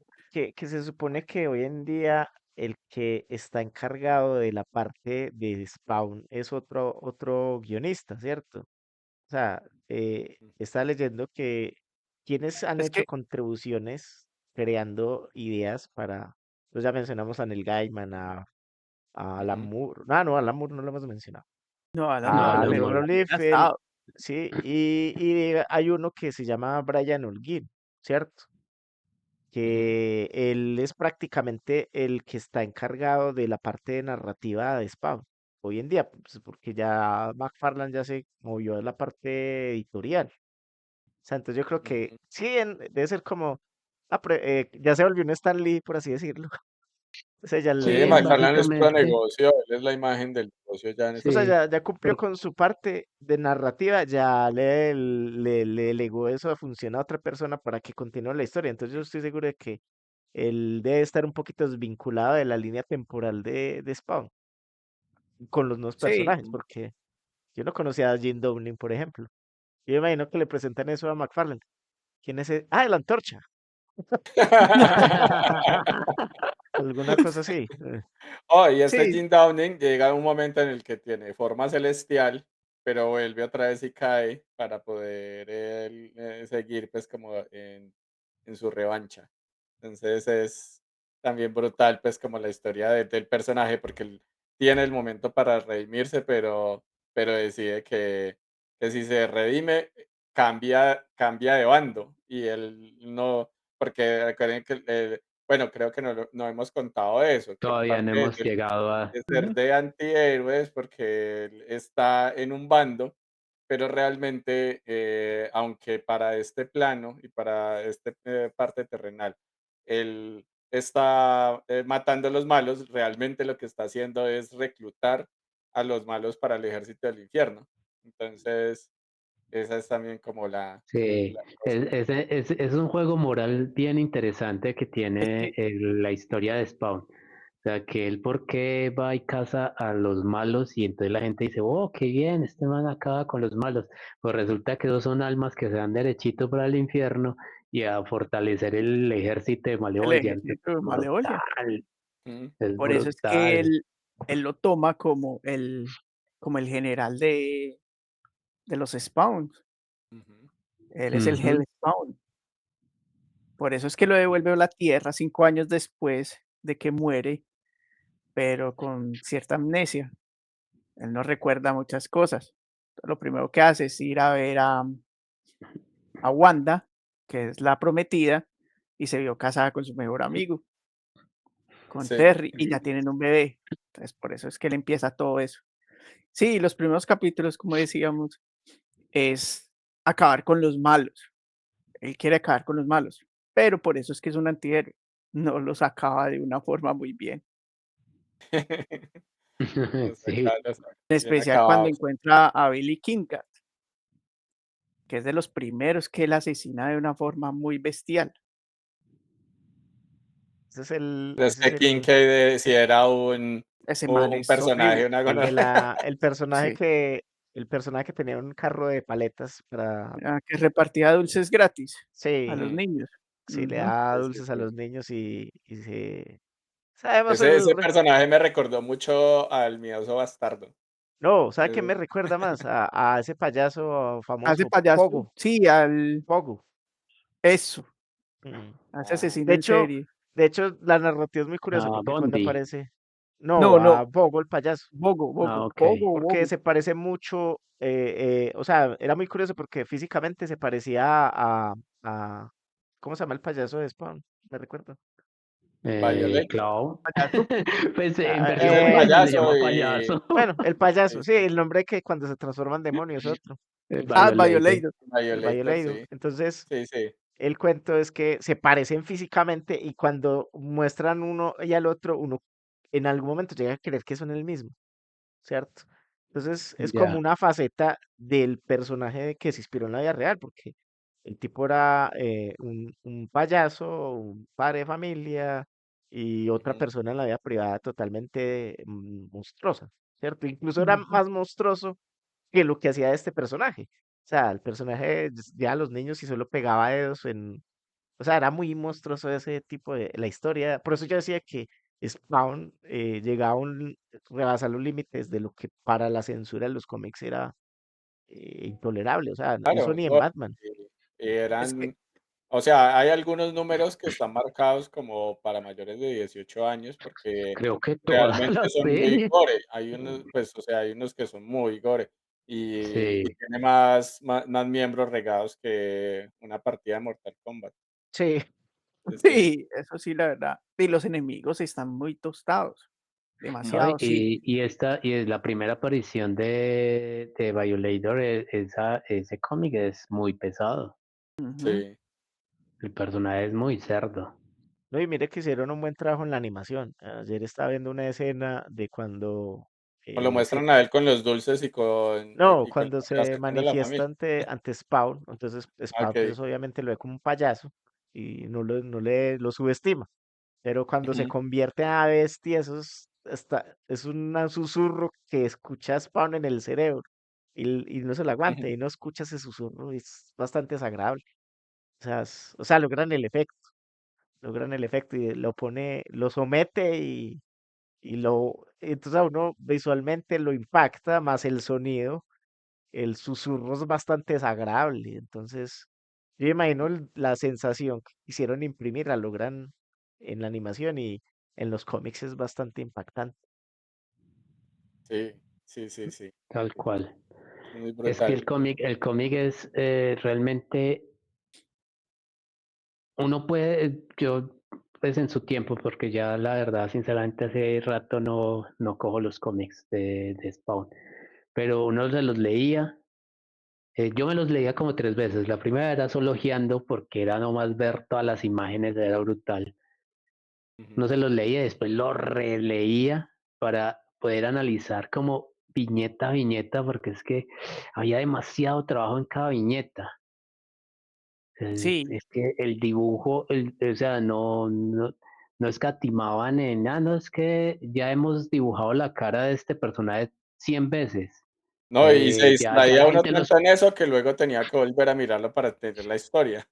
se supone que hoy en día el que está encargado de la parte de Spawn es otro guionista, ¿cierto? O sea, está leyendo que quienes han es hecho que, contribuciones creando ideas para, pues ya mencionamos a Neil Gaiman, a Alan Ujú, Moore, ah, no, Alan Moore no lo hemos mencionado, no, Alan No, Moore, a Alan pero Lee Moore. también ha Liefeld, estado. sí, y hay uno que se llama Brian Holguín, ¿cierto? ujú. Que él es prácticamente el que está encargado de la parte de narrativa de Spawn. Hoy en día, pues porque ya McFarlane ya se movió a la parte editorial. O sea, entonces yo creo que Ujú. sí, debe ser como, ya se volvió un Stan Lee, por así decirlo. O sea, ya Sí, Sí, McFarlane es puro básicamente, negocio, él es la imagen del negocio ya en o este sea, sí. ya cumplió Por- con su parte de narrativa, ya le delegó eso a función a otra persona para que continúe la historia. Entonces yo estoy seguro de que él debe estar un poquito desvinculado de la línea temporal de Spawn con los nuevos Sí, personajes, porque yo no conocía a Jim Downing, por ejemplo. Yo me imagino que le presentan eso a McFarlane. ¿Quién es ese? Ah, la antorcha. Alguna cosa así. Oh, y este sí, Jim Downing llega a un momento en el que tiene forma celestial, pero vuelve otra vez y cae para poder él, seguir pues como en su revancha. Entonces es también brutal pues como la historia del personaje porque él tiene el momento para redimirse, pero decide que si se redime cambia de bando y él no, porque recuerden que bueno, creo que no hemos contado eso, que Todavía no parte hemos llegado a... de ser ujú, de antihéroes porque él está en un bando, pero realmente, aunque para este plano y para este parte terrenal, él está matando a los malos, realmente lo que está haciendo es reclutar a los malos para el ejército del infierno. Entonces, esa es también como Sí, la cosa. es un juego moral bien interesante que es tiene que la historia de Spawn. O sea, que él por qué va y caza a los malos y entonces la gente dice, oh, qué bien, este man acaba con los malos. Pues resulta que esos son almas que se van derechito para el infierno y a fortalecer el ejército de el Malevolent. ejército de Malevolia. Ujú, Es Por eso es que brutal. él lo toma como el general de los Spawns. ujú. Él es el Ujú. Hell Spawn. Por eso es que lo devuelve a la Tierra 5 años después de que muere, pero con cierta amnesia. Él no recuerda muchas cosas. Lo primero que hace es ir a ver a Wanda, que es la prometida, y se vio casada con su mejor amigo, con Sí. Terry, y ya tienen un bebé. Entonces, por eso es que él empieza todo eso. Sí, los primeros capítulos, como decíamos, es acabar con los malos. Él quiere acabar con los malos, pero por eso es que es un antihéroe. No los acaba de una forma muy bien. Los Sí, saca los En bien especial cuando acabados. encuentra a Billy Kingcat, que es de los primeros que él asesina de una forma muy bestial. Es Ese es que Kincaid, si era Ese man un es horrible. personaje, una gonorrea. el Sí, personaje que tenía un carro de paletas para, que repartía dulces gratis a sí, los Ujú. niños. sí, le Ujú. da Sí, sí, dulces a sí. los niños y sabemos Ese personaje me recordó mucho al miedoso bastardo. no, ¿sabe qué Eh, me recuerda más? A ese payaso A ese famoso, payaso, Pogo, sí, al Pogo. eso, Mm. a ese ah, asesino De en hecho, serie. de hecho, la narrativa es muy curiosa a porque cuando Bondi. aparece, no, No, no, a Pogo el payaso, Ah, ok. porque Bogo. se parece mucho, o sea, era muy curioso porque físicamente se parecía a ¿cómo se llama el payaso de Spawn? Me recuerdo. Violator. Clown. Payaso. Pues en Ah, Es versión el original se payaso llama y payaso. bueno, el payaso, sí, sí, sí. el nombre que cuando se transforma en demonio es otro, El Ah, Violator. Violator. el Violator, Violator. sí. Entonces, Sí, sí. el cuento es que se parecen físicamente y cuando muestran uno y al otro, uno en algún momento llega a creer que son el mismo, ¿cierto? Entonces es como Ya. una faceta del personaje que se inspiró en la vida real, porque el tipo era un payaso, un padre de familia y otra Ujú. persona en la vida privada totalmente monstruosa, ¿cierto? Incluso era Ujú. más monstruoso que lo que hacía este personaje. O sea, el personaje ya a los niños y solo pegaba dedos en, o sea, era muy monstruoso ese tipo de la historia. Por eso yo decía que Spawn llegaba a rebasar los límites de lo que para la censura de los cómics era intolerable. O sea, eso Claro, ni en no, Batman. y Es que eran, o sea, hay algunos números que están marcados como para mayores de 18 años porque Creo que toda realmente la son muy serie. gore. Hay unos, pues, o sea, hay unos que son muy gore y Sí. tiene más miembros regados que una partida de Mortal Kombat. Sí, Sí. sí, eso sí, la verdad. Y los enemigos están muy tostados, ¿No? demasiado, sí. Y es la primera aparición de Violator, ese cómic es muy pesado. Ujú. Sí. El personaje es muy cerdo. No, y mire que hicieron un buen trabajo en la animación. Ayer estaba viendo una escena de cuando O lo se, muestran a él con los dulces y con, no, con cuando la se creación de la familia. manifiesta ante Spawn, entonces Spawn Ok. pues obviamente lo ve como un payaso y no le lo subestima, pero cuando se Ujú, convierte a bestia, es un susurro que escucha Spawn en el cerebro y no se lo aguanta ujú. y no escucha ese susurro y es bastante desagradable. O sea, logran el efecto y lo somete entonces a uno visualmente lo impacta, más el sonido, el susurro es bastante desagradable. Entonces, yo imagino la sensación que quisieron imprimir, la logran en la animación y en los cómics es bastante impactante. Sí, sí, sí, sí. tal cual. Es muy Es que brutal. el cómic es realmente, uno puede, yo pues en su tiempo, porque ya la verdad, sinceramente, hace rato no cojo los cómics de Spawn, pero uno se los leía. Yo me los leía como 3 veces. La primera era solo ojeando porque era nomás ver todas las imágenes, era brutal. Ujú. No se los leía, después los releía para poder analizar como viñeta a viñeta, porque es que había demasiado trabajo en cada viñeta. Sí, Es que el dibujo, o sea, no escatimaban en, no, es que ya hemos dibujado la cara de este personaje 100 veces. No, y se Ya distraía la uno gente tanto en eso que luego tenía que volver a mirarlo para entender la historia.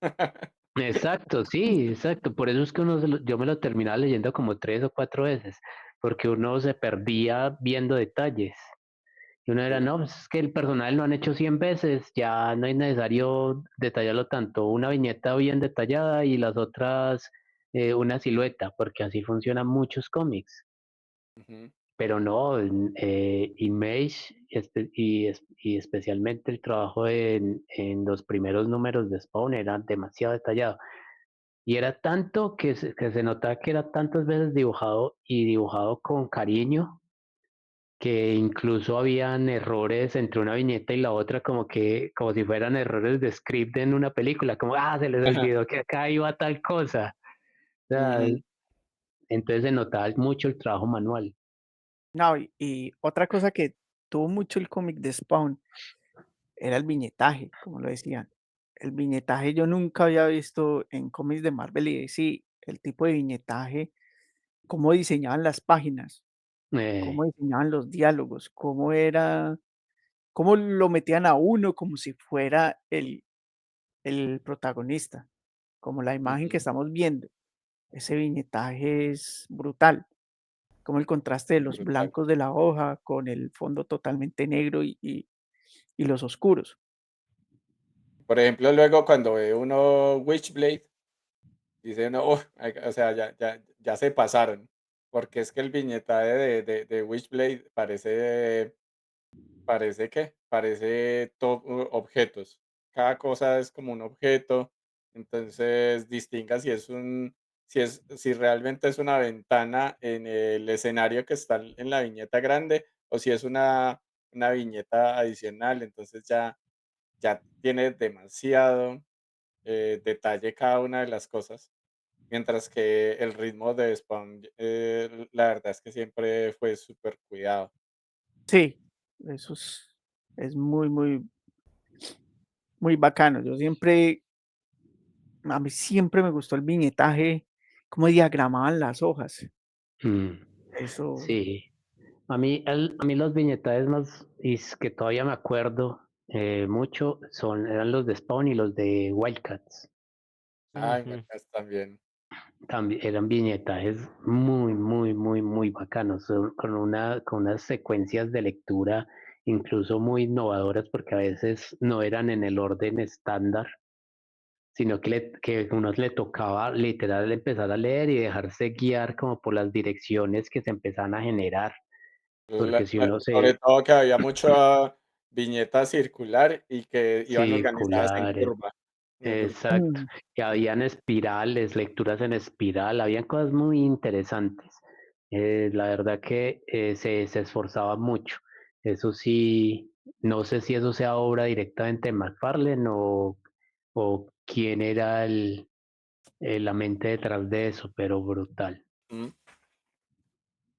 Exacto, sí, exacto. Por eso es que yo me lo terminaba leyendo como 3 o 4 veces, porque uno se perdía viendo detalles. Y uno era, Sí. no, pues es que el personaje lo han hecho 100 veces, ya no es necesario detallarlo tanto. Una viñeta bien detallada y las otras una silueta, porque así funcionan muchos cómics. Ujú. Pero no, Image y especialmente el trabajo en los primeros números de Spawn era demasiado detallado. Y era tanto que se notaba que era tantas veces dibujado y dibujado con cariño, que incluso habían errores entre una viñeta y la otra, como si fueran errores de script en una película, como, se les Ajá. olvidó que acá iba tal cosa. O sea, Ujú. entonces se notaba mucho el trabajo manual. no, y otra cosa que tuvo mucho el cómic de Spawn era el viñetaje, como lo decían. El viñetaje yo nunca había visto en cómics de Marvel y DC, el tipo de viñetaje, cómo diseñaban las páginas, cómo Eh, diseñaban los diálogos, cómo lo metían a uno como si fuera el protagonista, como la imagen que Ujú. estamos viendo. Ese viñetaje es brutal, como el contraste de los Brutal. blancos de la hoja con el fondo totalmente negro y los oscuros. Por ejemplo, luego cuando ve uno Witchblade, dice uno: "Uf, o sea, ya se pasaron", porque es que el viñetaje de Witchblade parece objetos. Cada cosa es como un objeto, entonces distinga si realmente es una ventana en el escenario que está en la viñeta grande o si es una viñeta adicional, entonces ya tiene demasiado, detalle cada una de las cosas, mientras que el ritmo de Spawn, la verdad es que siempre fue súper cuidado. Sí, eso es muy, muy, muy bacano. A mí siempre me gustó el viñetaje, cómo diagramaban las hojas. mm, Eso, sí, a mí los viñetajes más que todavía me acuerdo mucho eran los de Spawn y los de Wildcats. Ay, Ujú. también. También eran viñetajes muy, muy, muy, muy bacanos, con unas secuencias de lectura incluso muy innovadoras porque a veces no eran en el orden estándar, sino que a uno le tocaba literal empezar a leer y dejarse guiar como por las direcciones que se empezaban a generar, porque si uno Sobre se todo que había mucha viñeta circular y que iban organizadas en circular. curva. Ujú. Exacto. mm, Y habían espirales, lecturas en espiral, habían cosas muy interesantes. La verdad que se esforzaba mucho. Eso sí, no sé si eso sea obra directamente de McFarlane o quién era la mente detrás de eso, pero brutal. Mm,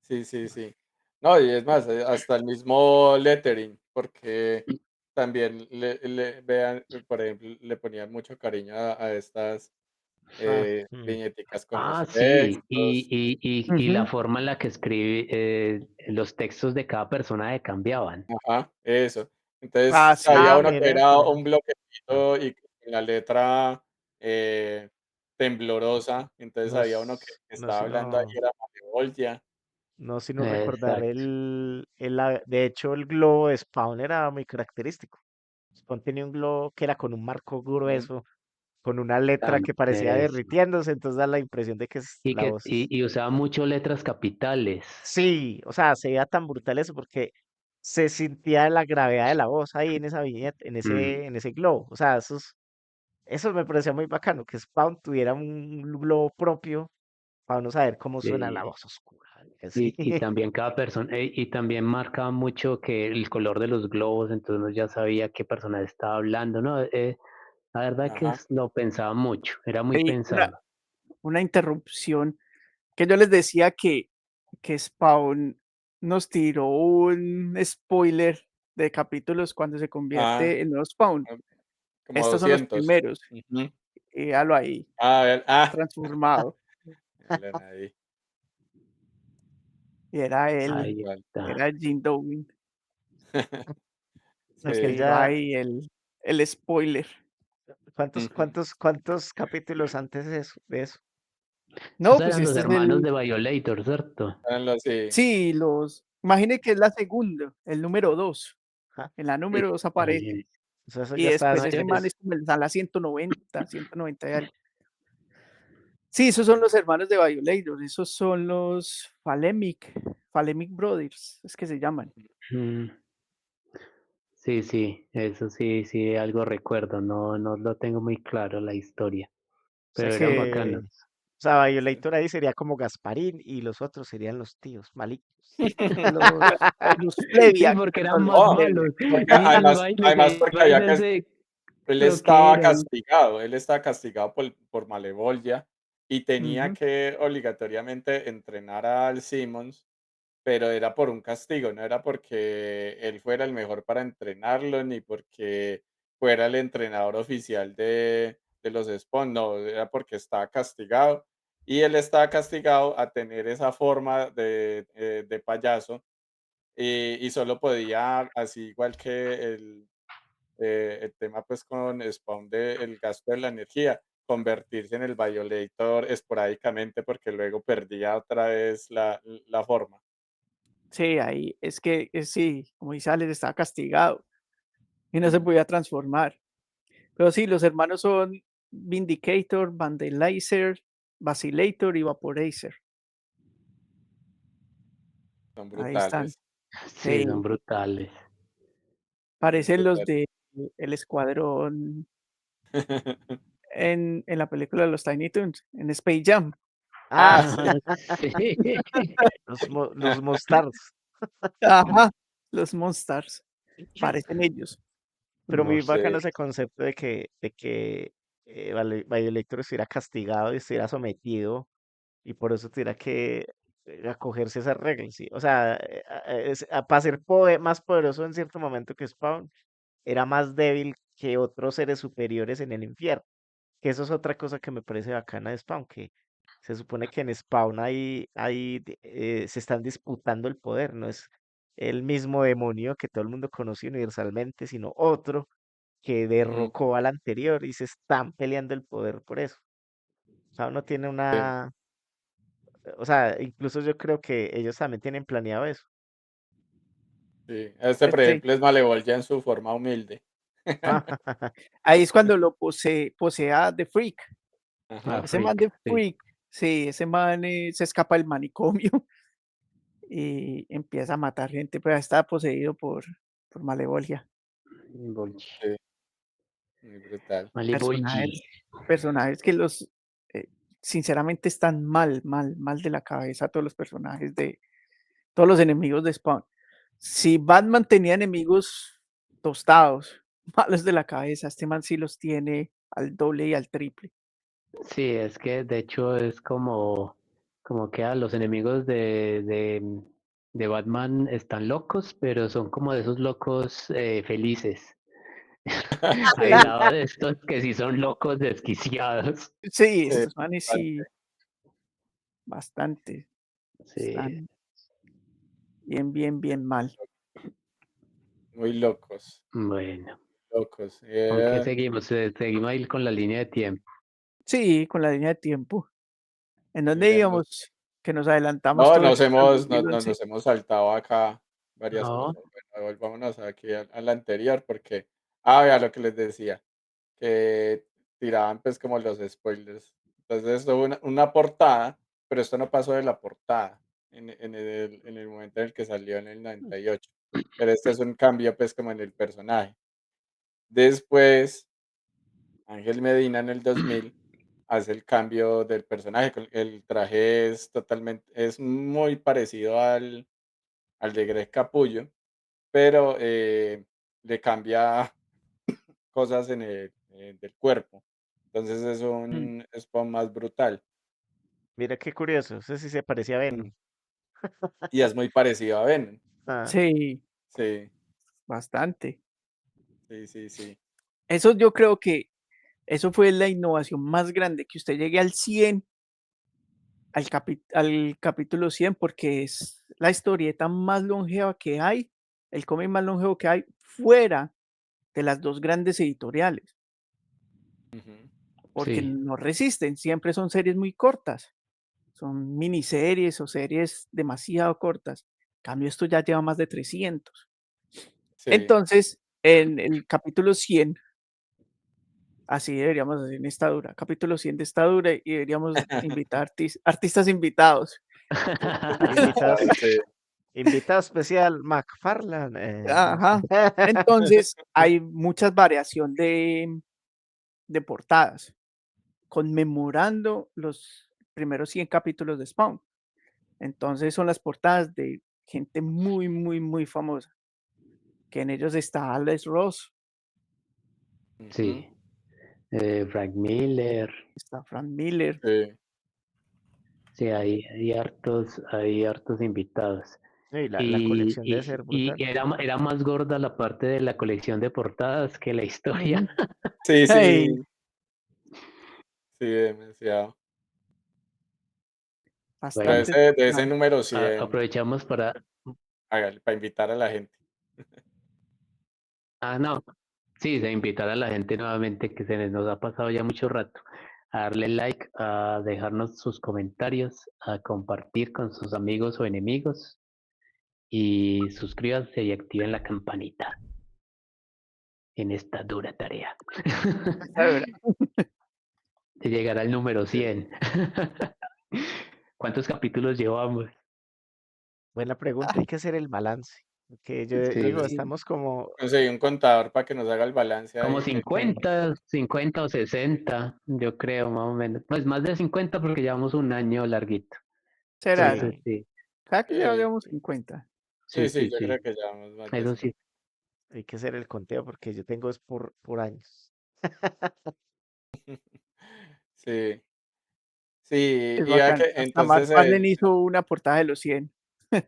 sí, sí, sí. No, y es más, hasta el mismo lettering, porque también vean, por ejemplo, le ponían mucho cariño a estas Ah, mm. viñeticas con Ah, los sí, textos. y la Ujú. forma en la que escribe los textos de cada personaje cambiaban. Ajá, eso. Entonces, Ah, sí. había Ah, uno que mira. era Ajá. un Ah, bloquecito y con la letra temblorosa. Entonces, no, había uno que no, estaba hablando ahí, sino, era Malevolgia. no, sino recordar Exacto. de hecho, el globo de Spawn era muy característico. Spawn tenía un globo que era con un marco Ujú. grueso, con una letra que parecía Eso. derritiéndose, entonces da la impresión de que Y la que voz es. y usaba mucho letras capitales. Sí, o sea, se veía tan brutal eso porque se sentía la gravedad de la voz ahí en esa viñeta, Mm, en ese globo. O sea, eso me parecía muy bacano, que Spawn tuviera un globo propio para uno saber cómo suena la sí. voz oscura. Así. Y también cada persona, y también marcaba mucho que el color de los globos, entonces uno ya sabía qué persona estaba hablando, ¿no? La verdad que Ajá. lo pensaba mucho, era muy Hay pensado. una interrupción que yo les decía que Spawn nos tiró un spoiler de capítulos cuando se Ah, convierte en nuevo Spawn. ah, como Estos son los 200. primeros. Ujú. Y véalo ahí, Ah, transformado. Ellen ahí. Y era él, Ahí era está. Jim Downing, nos Aquel Sí. tiró ya, ahí el spoiler. Ujú. cuántos capítulos antes de eso? Esos No, pues eran los este es hermanos el, de Violator, ¿cierto? Sí. sí, imagine que es la segunda, el número 2. Ajá. En la número 2 aparece. Sí. O sea, eso Y ya está después No, ese man después. es como a la 190 y algo. Sí, esos son los hermanos de Violator, esos son los Falemic Brothers, es que se llaman. mm, sí, sí, eso sí, sí, algo recuerdo, no lo tengo muy claro la historia, O sea pero eran que, bacanos. o sea, Sí. Violator ahí sería como Gasparín y los otros serían los tíos malignos. Los Sí, Fleviak, porque eran son los más No, Fleviak. malos. porque Y el además baile, porque había que ese, él creo que estaba era el. castigado, por Malevolgia y tenía Ujú. que obligatoriamente entrenar al Simmons, pero era por un castigo, no era porque él fuera el mejor para entrenarlo, ni porque fuera el entrenador oficial de los Spawn, no, era porque estaba castigado y él estaba castigado a tener esa forma de payaso y solo podía, así igual que el tema pues con Spawn del gasto de la energía, convertirse en el Violator esporádicamente porque luego perdía otra vez la forma. Sí, ahí es que sí, como dice Alex, estaba castigado y no se Mm, podía transformar. Pero sí, los hermanos son Vindicator, Vandalizer, Vacillator y Vaporacer. son Ahí están. brutales. Sí, son Sí, brutales. Muy parecen los brutal. de el escuadrón en la película de los Tiny Toons, en Space Jam. Ah, Ah, sí, sí. Ah, sí. los Monstars. Ajá, los Monsters, parecen ellos. Pero No muy bacano sé. ese concepto de que Violator estuviera castigado y estuviera sometido y por eso tuviera que acogerse a esas reglas, ¿sí? O sea, para ser más poderoso en cierto momento que Spawn, era más débil que otros seres superiores en el infierno. Que eso es otra cosa que me parece bacana de Spawn, que se supone que en Spawn se están disputando el poder, no es el mismo demonio que todo el mundo conoce universalmente, sino otro que Mm, derrocó al anterior y se están peleando el poder por eso. O sea, uno tiene sí, o sea, incluso yo creo que ellos también tienen planeado eso. sí. Este, por Sí, ejemplo, es Malevolgia en su forma humilde. Ah, ahí es cuando lo posea The Freak. Ajá. Ese man de Freak, sí. Freak, sí, ese man se escapa del manicomio y empieza a matar gente, pero está poseído por Malevolia. Bolchi. Sí, muy brutal. Vale, Bolchi. Personajes, personajes que eh, sinceramente están mal de la cabeza todos los personajes de todos los enemigos de Spawn. Si Batman tenía enemigos tostados, malos de la cabeza, este man sí los tiene al doble y al triple. Sí, es que de hecho es como que los enemigos de Batman están locos, pero son como de esos locos felices. Al Sí, lado de estos que sí son locos desquiciados. sí, Sí, estos manes bastante. sí, bastante. Sí, Están bien, bien, bien mal. Muy locos, bueno, locos. ¿con qué seguimos? Seguimos ahí con la línea de tiempo. Sí, con la línea de tiempo. ¿En dónde Miremos. íbamos? Que nos adelantamos No, todo esto al 2011. nos hemos saltado acá varias No, cosas. Bueno, volvámonos aquí al anterior porque, vea lo que les decía, que tiraban pues como los spoilers. Entonces esto fue una portada, pero esto no pasó de la portada en el momento en el que salió en el 98. Pero este es un cambio pues como en el personaje. Después, Ángel Medina en el 2000 hace el cambio del personaje. El traje es muy parecido al de Greg Capullo, pero le cambia cosas del cuerpo. Entonces es Mm, un Spawn más brutal Mira qué curioso, ese sí se parecía a mm, Venom. y es muy parecido a Venom. Ah, Sí, Sí, bastante. sí, sí, sí. Eso yo creo que eso fue la innovación más grande, que usted llegue al 100, al capítulo 100, porque es la historieta más longeva que hay, el cómic más longevo que hay fuera de las dos grandes editoriales, Ujú. porque sí, no resisten, siempre son series muy cortas, son miniseries o series demasiado cortas. En cambio, esto ya lleva más de 300. Sí. Entonces, en el capítulo 100, así deberíamos hacer en esta dura, capítulo 100 de esta dura, y deberíamos invitar artistas invitados. invitados, Sí. invitado especial, McFarlane. Ajá. Entonces, hay muchas variación de portadas, conmemorando los primeros 100 capítulos de Spawn. Entonces, son las portadas de gente muy, muy, muy famosa, que en ellos está Alex Ross, Ujú. sí. Frank Miller, está Frank Miller, Sí. sí, hay hartos invitados. Y la colección debe ser brutal. Y era más gorda la parte de la colección de portadas que la historia. ujú, Sí, hey, sí, sí, demasiado. Pero Bueno, bastante de ese portadas. número 100 aprovechamos para... hágale, para invitar a la gente. Ah, no, sí, de invitar a la gente nuevamente que nos ha pasado ya mucho rato, a darle like, a dejarnos sus comentarios, a compartir con sus amigos o enemigos y suscríbanse y activen la campanita en esta dura tarea. La verdad. De llegar al número Sí. 100. ¿Cuántos capítulos llevamos? Buena pregunta, hay que hacer el balance. Porque yo digo, Sí, Sí, estamos como, Conseguí un contador para que nos haga el balance como ahí de que 50 o 60, yo creo, más o menos. Pues más de 50 porque llevamos un año larguito. será. Entonces, sí, sí, Cada que ya sí, llevamos 50. sí, sí, sí, yo creo sí. que llevamos más de Eso 5. sí. hay que hacer el conteo porque yo tengo es por años. Sí, sí, Es y vea bacano. que Hasta entonces McFarlane hizo una portada de los 100. O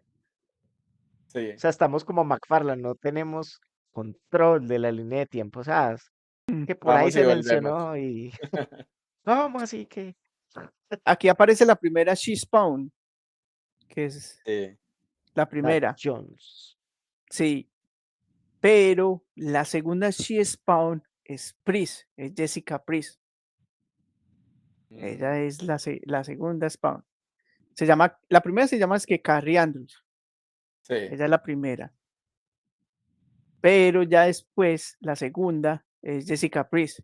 sí, sea, estamos como McFarlane, no tenemos control de la línea de tiempo. O sea, es Mm. que por ahí vamos y se volvemos. mencionó y ¿cómo así que? Aquí aparece la primera She Spawn, que es Sí, la Doug primera. Jones. Sí, pero la segunda She Spawn es Pris, es Jessica Pris. mm, Ella es la segunda Spawn. La primera se llama es que Carrie Andrews. sí, Ella es la primera. Pero ya después, la segunda es Jessica Pris.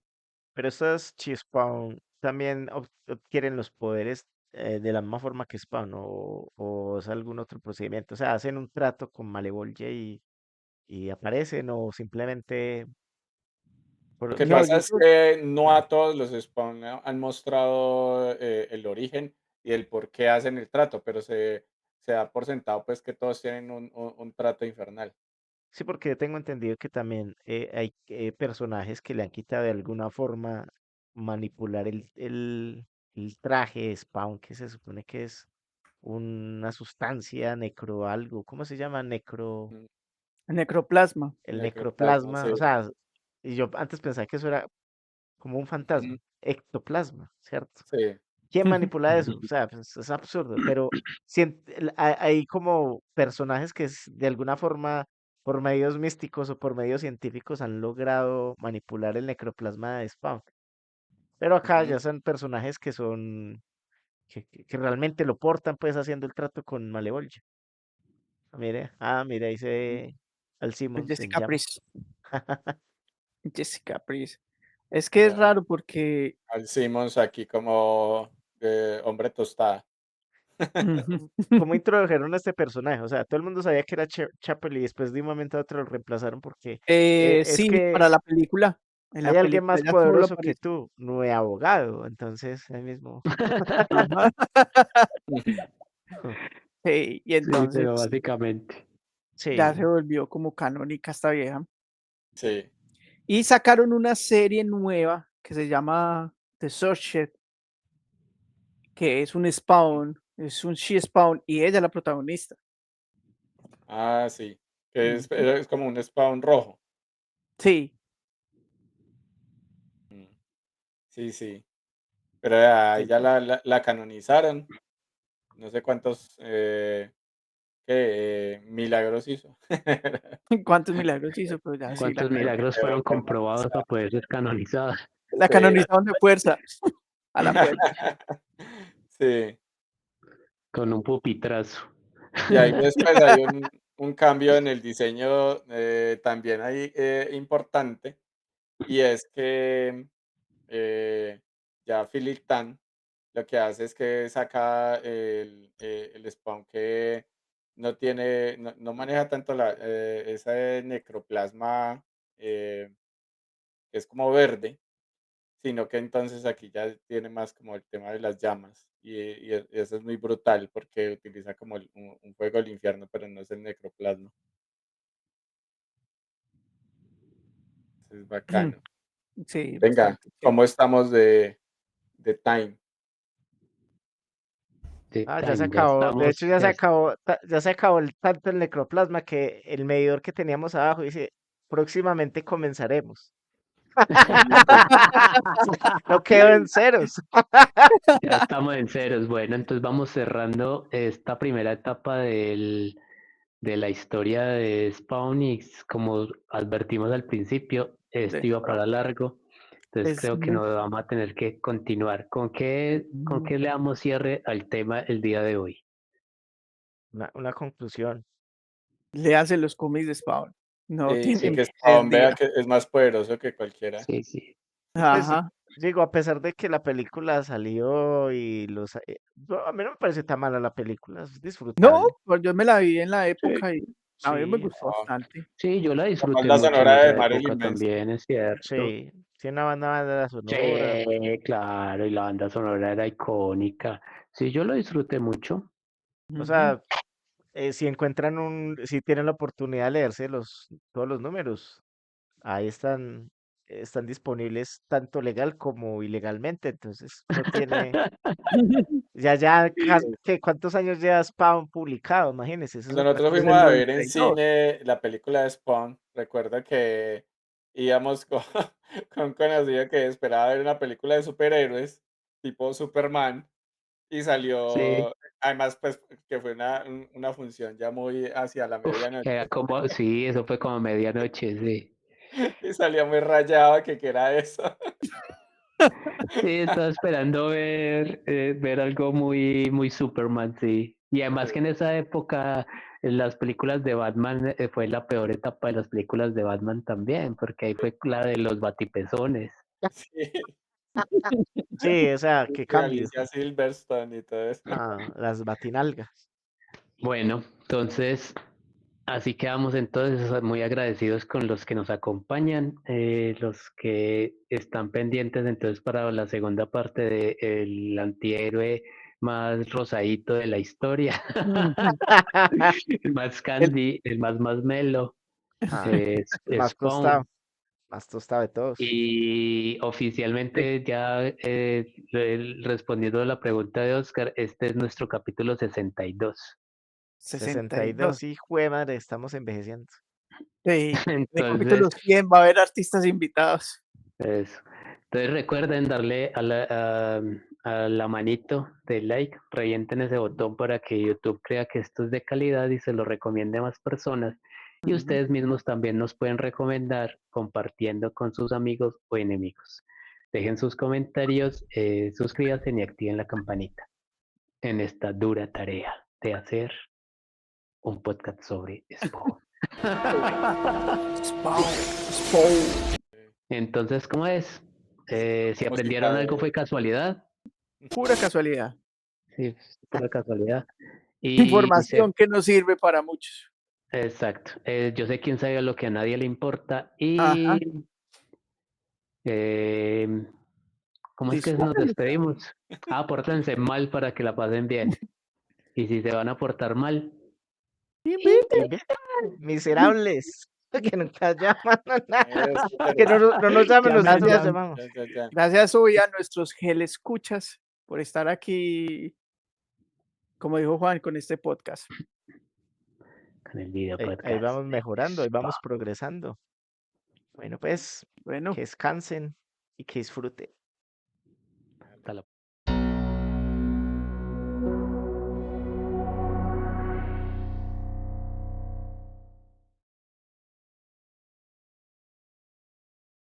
Pero estas Spawn también adquieren los poderes de la misma forma que Spawn o es algún otro procedimiento. O sea, hacen un trato con Malevolge y aparecen o simplemente lo por- que No, que pasa yo es creo, que no ah, a todos los Spawn han mostrado el origen y el por qué hacen el trato, pero se da por sentado pues que todos tienen un trato infernal. sí, porque tengo entendido que también hay personajes que le han quitado de alguna forma manipular el traje de Spawn, que se supone que es una sustancia necro algo, ¿cómo se llama? Mm, Necroplasma. El Necroplasma, necroplasma, sí. o sea, y yo antes pensaba que eso era como un Ujú, fantasma, ectoplasma, ¿cierto? sí. ¿Quién manipula eso? O sea, pues, es absurdo, pero hay como personajes que de alguna forma, por medios místicos o por medios científicos, han logrado manipular el necroplasma de Spawn. Pero acá Ujú, ya son personajes que son, que realmente lo portan, pues, haciendo el trato con Malevolge. Mire, ahí se ujú. ve al Simmons en Jessica llamas. Priest. Jessica Priest. Es que es Ah, raro porque al Simmons aquí como hombre tostada. ujú, ¿Cómo introdujeron a este personaje? O sea, todo el mundo sabía que era Chapel y después de un momento a otro lo reemplazaron porque es sí, que para la película. En la hay alguien película más ya solo poderoso que aparece. tú, no es abogado. Entonces, ahí mismo. Ajá. Y Sí, pero entonces básicamente. ya se Sí. volvió como canónica esta vieja. Sí. Y sacaron una serie nueva que se llama The Searched, que es un Spawn, es un She Spawn y ella es la protagonista. Ah, sí. Que Ujú. es como un Spawn rojo. Sí, Mm, sí, sí. Pero ahí sí. ya la canonizaron. No sé cuántos milagros hizo. ¿Cuántos milagros hizo? Pues ya sí, ¿Cuántos milagros Pero fueron comprobados para poder ser canonizados? la sí. canonizaron de fuerza, a la fuerza. Sí. Con un pupitrazo. Y ahí después hay un cambio en el diseño también ahí importante. Y es que ya Philip Tan lo que hace es que saca el Spawn que no maneja tanto ese necroplasma que es como verde, sino que entonces aquí ya tiene más como el tema de las llamas. Y eso es muy brutal porque utiliza como un fuego del infierno, pero no es el necroplasma. Eso es bacano. Sí, Venga, bastante chévere. ¿cómo estamos de time? The Ya se Time, ya acabó. De hecho, estamos. ya se acabó tanto el necroplasma que el medidor que teníamos abajo dice, próximamente comenzaremos. Listo. No quedó en ceros. Ya estamos en ceros. Bueno, entonces vamos cerrando esta primera etapa de la historia de Spawn y como advertimos al principio, Sí, esto iba para largo. Entonces es creo que muy nos vamos a tener que continuar. ¿Con qué le damos cierre al tema el día de hoy? Una conclusión. léase los cómics de Spawn. No Sí, tienen que Spawn vea pérdida. que es más poderoso que cualquiera. Sí, sí. Pues Ajá. digo, a pesar de que la película salió a mí no me parece tan mala la película, es No, disfrutable. pues yo me la vi en la Sí, época y a mí me Sí, gustó Ah, bastante. sí, yo la la disfruté banda mucho en sonora de esa Marilyn época Manson. también, es cierto. sí, tiene una banda sonora. Sí, claro, y la banda sonora era icónica. Sí, yo lo disfruté mucho. O Ujú. sea, si tienen la oportunidad de leerse todos los números, ahí están disponibles tanto legal como ilegalmente, entonces no tiene, ¿cuántos años lleva Spawn publicado? Imagínense, eso Cuando nosotros Desde fuimos el a ver en 92. cine la película de Spawn, recuerdo que íbamos con, con un conocido que esperaba ver una película de superhéroes, tipo Superman, y Sí, salió, además, pues, que fue una función ya muy hacia la uf, era medianoche, como, sí, eso fue como medianoche, sí. y salía muy rayado que era eso. Sí, estaba esperando ver algo muy, muy Superman, sí. Y además que en esa época las películas de Batman fue la peor etapa de las películas de Batman también, porque ahí fue la de los batipezones. Sí, Sí, o sea, qué y cambio. Alicia Silverstone y todo eso. Las batinalgas. Bueno, entonces así quedamos entonces muy agradecidos con los que nos acompañan, los que están pendientes entonces para la segunda parte de el antihéroe más rosadito de la historia, Ujú. el más El candy, el más melo, Ah, es el más Spawn. costado. Más tostado de todos. Y oficialmente ya respondiendo a la pregunta de Oscar, este es nuestro capítulo 62. 62, hijo de madre, estamos envejeciendo. Sí, en el capítulo Entonces, 100 va a haber artistas invitados. eso. Entonces recuerden darle a la manito de like, revienten ese botón para que YouTube crea que esto es de calidad y se lo recomiende a más personas. Y Ujú. ustedes mismos también nos pueden recomendar compartiendo con sus amigos o enemigos. Dejen sus comentarios, suscríbanse y activen la campanita en esta dura tarea de hacer un podcast sobre Spawn. Spawn, Spawn. Entonces, ¿cómo es? Si aprendieron algo fue casualidad. Pura casualidad. Sí, pura casualidad. Y Información que nos sirve para muchos. exacto. Yo sé quién sabe lo que a nadie le importa. Ajá. Y eh, ¿cómo es que nos Disfrútenlo. despedimos? Ah, pórtense mal para que la pasen bien. Y si se van a portar mal, Inviten. Miserables, que nunca llaman a nada. Eso, Que no nos llamen, Llamen, nosotros los llamen. llamamos. ya. Gracias hoy a nuestros gel escuchas por estar aquí, como dijo Juan, con este podcast. con el video Ahí podcast. vamos mejorando, ahí vamos Spawn. progresando. Bueno, pues, Bueno. que descansen y que disfruten. Hasta la